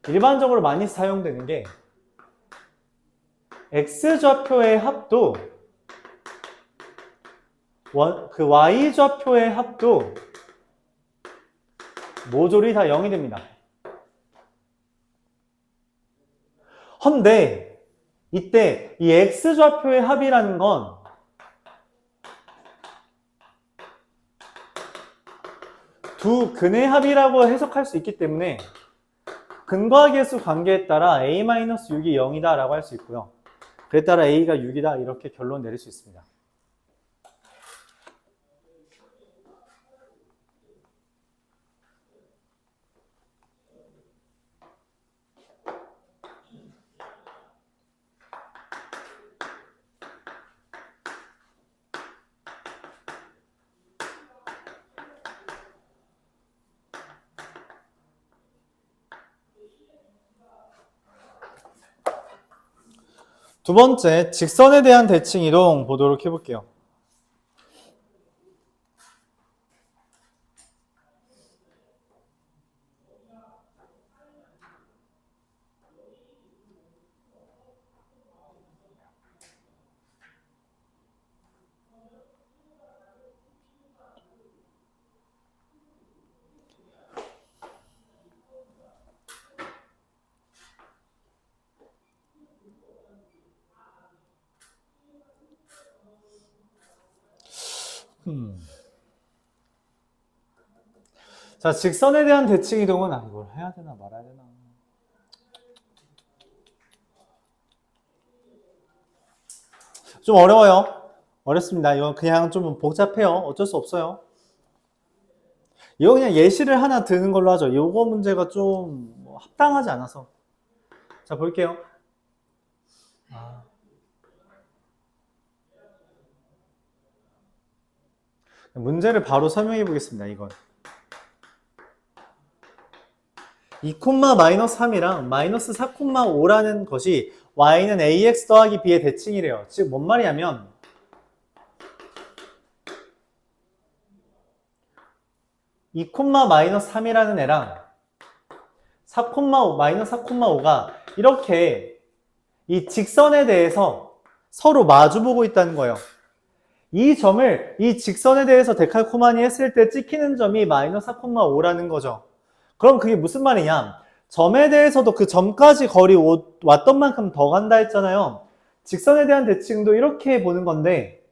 일반적으로 많이 사용되는 게 x좌표의 합도 그 y좌표의 합도 모조리 다 0이 됩니다. 헌데 이때 이 x좌표의 합이라는 건 두 근의 합이라고 해석할 수 있기 때문에 근과 계수 관계에 따라 a-6이 0이다 라고 할 수 있고요. 그에 따라 a가 6이다 이렇게 결론 내릴 수 있습니다. 두 번째, 직선에 대한 대칭 이동 보도록 해볼게요. 자, 직선에 대한 대칭 이동은 이걸 해야 되나 말아야 되나. 좀 어려워요. 어렵습니다. 이건 그냥 좀 복잡해요. 어쩔 수 없어요. 이거 그냥 예시를 하나 드는 걸로 하죠. 이거 문제가 좀 합당하지 않아서. 자, 볼게요. 문제를 바로 설명해 보겠습니다. 이건 2,-3이랑 마이너스 4,5라는 것이 y는 ax 더하기 b의 대칭이래요. 즉 뭔 말이냐면 2,-3이라는 애랑 4,5, 마이너스 4,5가 이렇게 이 직선에 대해서 서로 마주보고 있다는 거예요. 이 점을 이 직선에 대해서 데칼코마니 했을 때 찍히는 점이 마이너스 4,5라는 거죠. 그럼 그게 무슨 말이냐? 점에 대해서도 그 점까지 거리 왔던 만큼 더 간다 했잖아요. 직선에 대한 대칭도 이렇게 보는 건데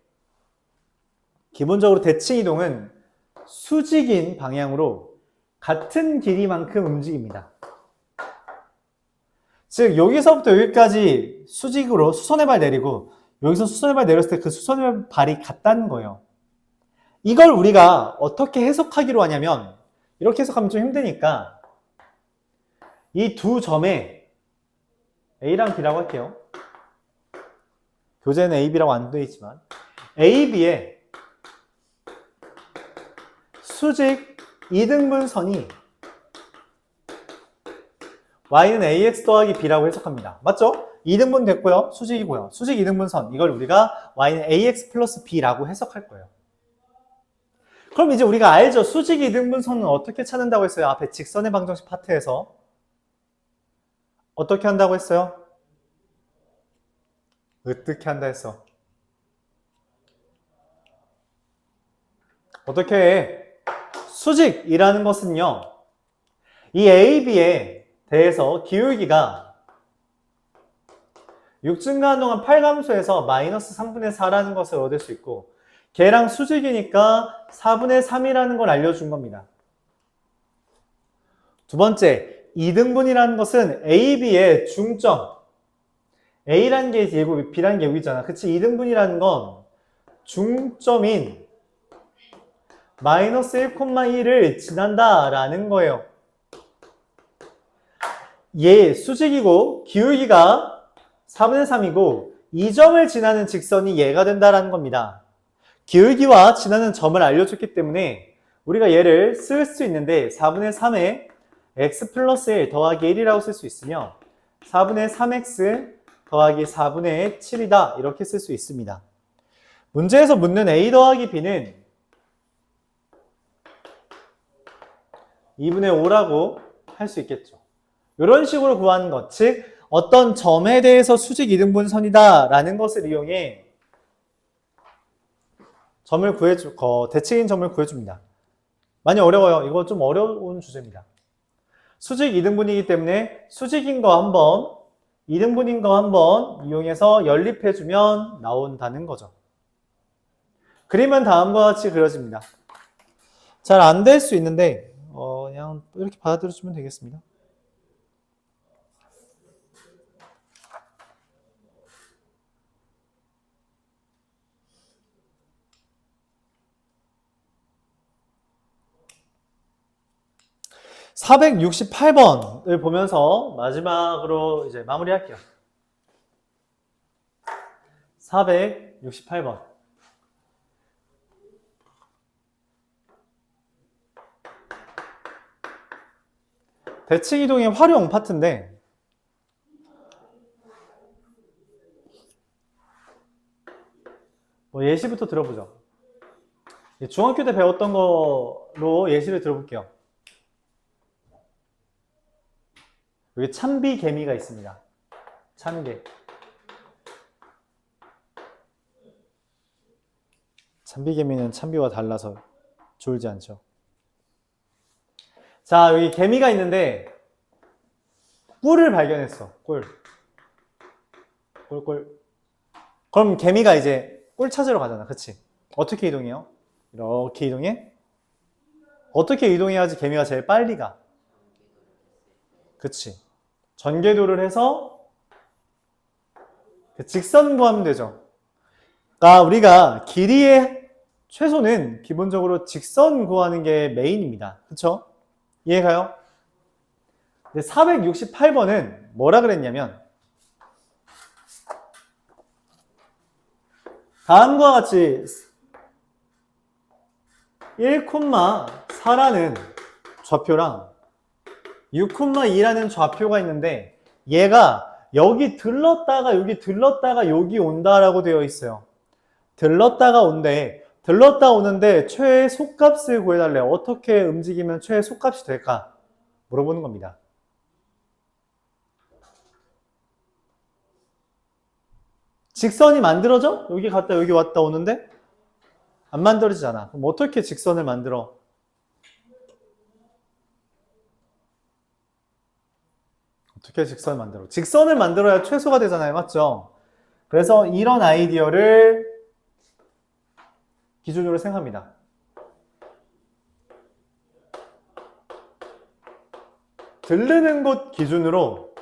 기본적으로 대칭 이동은 수직인 방향으로 같은 길이만큼 움직입니다. 즉 여기서부터 여기까지 수직으로 수선의 발 내리고 여기서 수선의 발 내렸을 때 그 수선의 발이 같다는 거예요. 이걸 우리가 어떻게 해석하기로 하냐면 이렇게 해석하면 좀 힘드니까 이 두 점에 A랑 B라고 할게요. 교재는 A, B라고 안 되어 있지만 A, B의 수직 이등분선이 y는 ax 더하기 b라고 해석합니다. 맞죠? 2등분 됐고요. 수직이고요. 수직 2등분선. 이걸 우리가 y는 ax 플러스 b라고 해석할 거예요. 그럼 이제 우리가 알죠. 수직 2등분선은 어떻게 찾는다고 했어요? 앞에 직선의 방정식 파트에서. 어떻게 한다고 했어요? 어떻게 한다 했어? 어떻게 해? 수직이라는 것은요. 이 a, b에 대해서 기울기가 6증가한 동안 8감소에서 마이너스 3분의 4라는 것을 얻을 수 있고 걔랑 수직이니까 4분의 3이라는 걸 알려준 겁니다. 두 번째, 2등분이라는 것은 A, B의 중점 A라는 게 예고, B라는 게 여기잖아. 그치? 2등분이라는 건 중점인 마이너스 1,1을 지난다라는 거예요. 얘 수직이고 기울기가 4분의 3이고 이 점을 지나는 직선이 얘가 된다라는 겁니다. 기울기와 지나는 점을 알려줬기 때문에 우리가 얘를 쓸 수 있는데 4분의 3에 x 플러스 1 더하기 1이라고 쓸 수 있으며 4분의 3x 더하기 4분의 7이다 이렇게 쓸 수 있습니다. 문제에서 묻는 a 더하기 b는 2분의 5라고 할 수 있겠죠. 이런 식으로 구하는 것, 즉 어떤 점에 대해서 수직 이등분선이다 라는 것을 이용해 점을 대칭인 점을 구해줍니다. 많이 어려워요. 이거 좀 어려운 주제입니다. 수직 이등분이기 때문에 수직인 거 한번, 이등분인 거 한번 이용해서 연립해주면 나온다는 거죠. 그림은 다음과 같이 그려집니다. 잘 안 될 수 있는데 그냥 이렇게 받아들여주면 되겠습니다. (468번을) 보면서 마지막으로 이제 마무리할게요. 468번. 대칭 이동의 활용 파트인데 예시부터 들어보죠. 중학교 때 배웠던 거로 예시를 들어볼게요. 여기 참비개미가 있습니다. 참개. 참비개미는 참비와 달라서 졸지 않죠. 자, 여기 개미가 있는데 꿀을 발견했어. 꿀. 그럼 개미가 이제 꿀 찾으러 가잖아. 그치? 어떻게 이동해요? 이렇게 이동해? 어떻게 이동해야지 개미가 제일 빨리 가? 그치. 전개도를 해서 직선 구하면 되죠. 그러니까 우리가 길이의 최소는 기본적으로 직선 구하는 게 메인입니다. 그쵸? 이해가요? 468번은 뭐라 그랬냐면 다음과 같이 1,4라는 좌표랑 6,2라는 좌표가 있는데 얘가 여기 들렀다가 여기 온다라고 되어 있어요. 들렀다가 오는데 최소값을 구해달래요. 어떻게 움직이면 최소값이 될까? 물어보는 겁니다. 직선이 만들어져? 여기 갔다 여기 왔다 오는데 안 만들어지잖아. 그럼 어떻게 직선을 만들어? 어떻게 직선을 만들어? 직선을 만들어야 최소가 되잖아요. 맞죠? 그래서 이런 아이디어를 기준으로 생각합니다. 들르는 곳 기준으로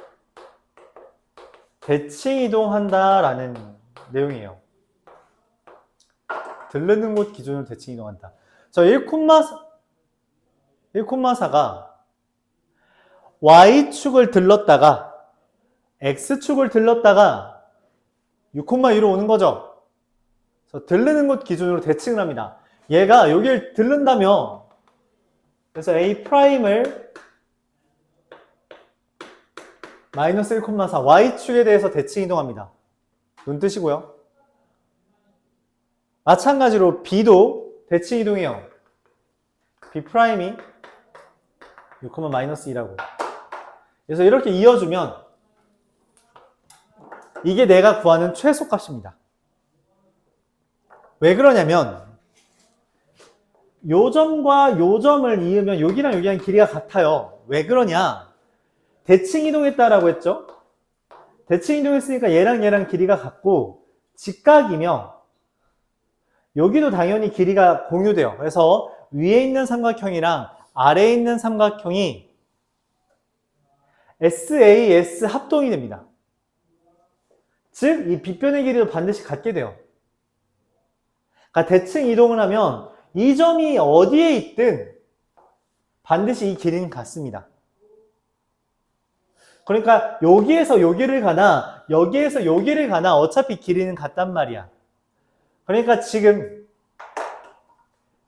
대칭 이동한다라는 내용이에요. 들르는 곳 기준으로 대칭 이동한다. 저 1,4가 Y축을 들렀다가 X축을 들렀다가 6,2로 오는 거죠. 그래서 들르는 곳 기준으로 대칭을 합니다. 얘가 여길 들른다며 그래서 A'을 마이너스 1,4 Y축에 대해서 대칭 이동합니다. 눈 뜨시고요. 마찬가지로 B도 대칭 이동해요. B'이 6, 마이너스 2라고. 그래서 이렇게 이어주면 이게 내가 구하는 최소값입니다. 왜 그러냐면 요 점과 요 점을 이으면 여기랑 여기랑 길이가 같아요. 왜 그러냐? 대칭 이동했다라고 했죠? 대칭 이동했으니까 얘랑 길이가 같고 직각이며 여기도 당연히 길이가 공유돼요. 그래서 위에 있는 삼각형이랑 아래에 있는 삼각형이 SAS 합동이 됩니다. 즉, 이 빗변의 길이도 반드시 같게 돼요. 그러니까 대칭 이동을 하면 이 점이 어디에 있든 반드시 이 길이는 같습니다. 그러니까 여기에서 여기를 가나 여기에서 여기를 가나 어차피 길이는 같단 말이야. 그러니까 지금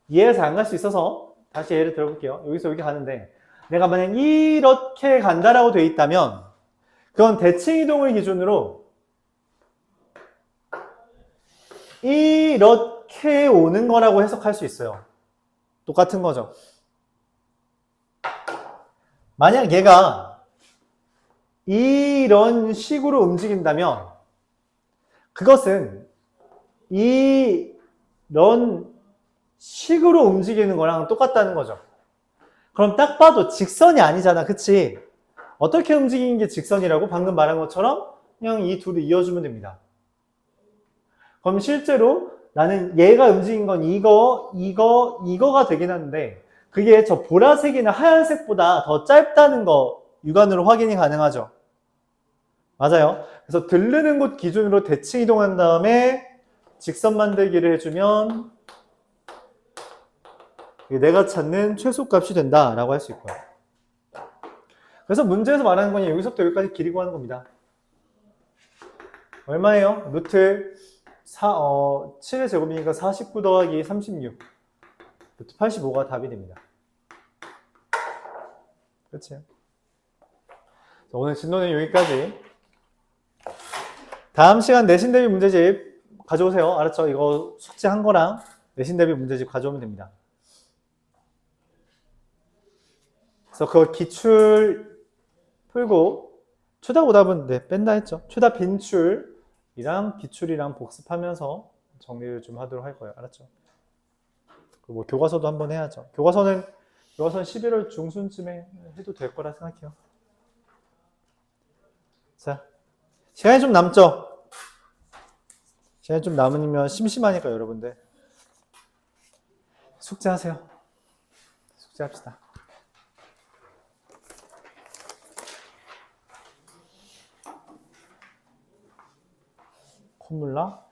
이해가 잘 안 갈 수 있어서 다시 예를 들어볼게요. 여기서 여기 가는데 내가 만약 이렇게 간다라고 돼 있다면 그건 대칭 이동을 기준으로 이렇게 오는 거라고 해석할 수 있어요. 똑같은 거죠. 만약 얘가 이런 식으로 움직인다면 그것은 이런 식으로 움직이는 거랑 똑같다는 거죠. 그럼 딱 봐도 직선이 아니잖아. 그치? 어떻게 움직이는 게 직선이라고? 방금 말한 것처럼 그냥 이 둘을 이어주면 됩니다. 그럼 실제로 나는 얘가 움직인 건 이거가 되긴 하는데 그게 저 보라색이나 하얀색보다 더 짧다는 거 육안으로 확인이 가능하죠. 맞아요. 그래서 들르는 곳 기준으로 대칭 이동한 다음에 직선 만들기를 해주면 내가 찾는 최소값이 된다라고 할 수 있고요. 그래서 문제에서 말하는 건 여기서부터 여기까지 길이 구하는 겁니다. 얼마예요? 루트 7의 제곱이니까 49 더하기 36 루트 85가 답이 됩니다. 그렇죠? 오늘 진도는 여기까지. 다음 시간 내신 대비 문제집 가져오세요. 알았죠? 이거 숙제한 거랑 내신 대비 문제집 가져오면 됩니다. 그래서 그거 기출 풀고 최다 오답은 뺀다 했죠. 최다 빈출이랑 기출이랑 복습하면서 정리를 좀 하도록 할 거예요. 알았죠? 그리고 뭐 교과서도 한번 해야죠. 교과서는 11월 중순쯤에 해도 될 거라 생각해요. 자, 시간이 좀 남죠? 시간이 좀 남으면 심심하니까 여러분들. 숙제하세요. 숙제합시다. formula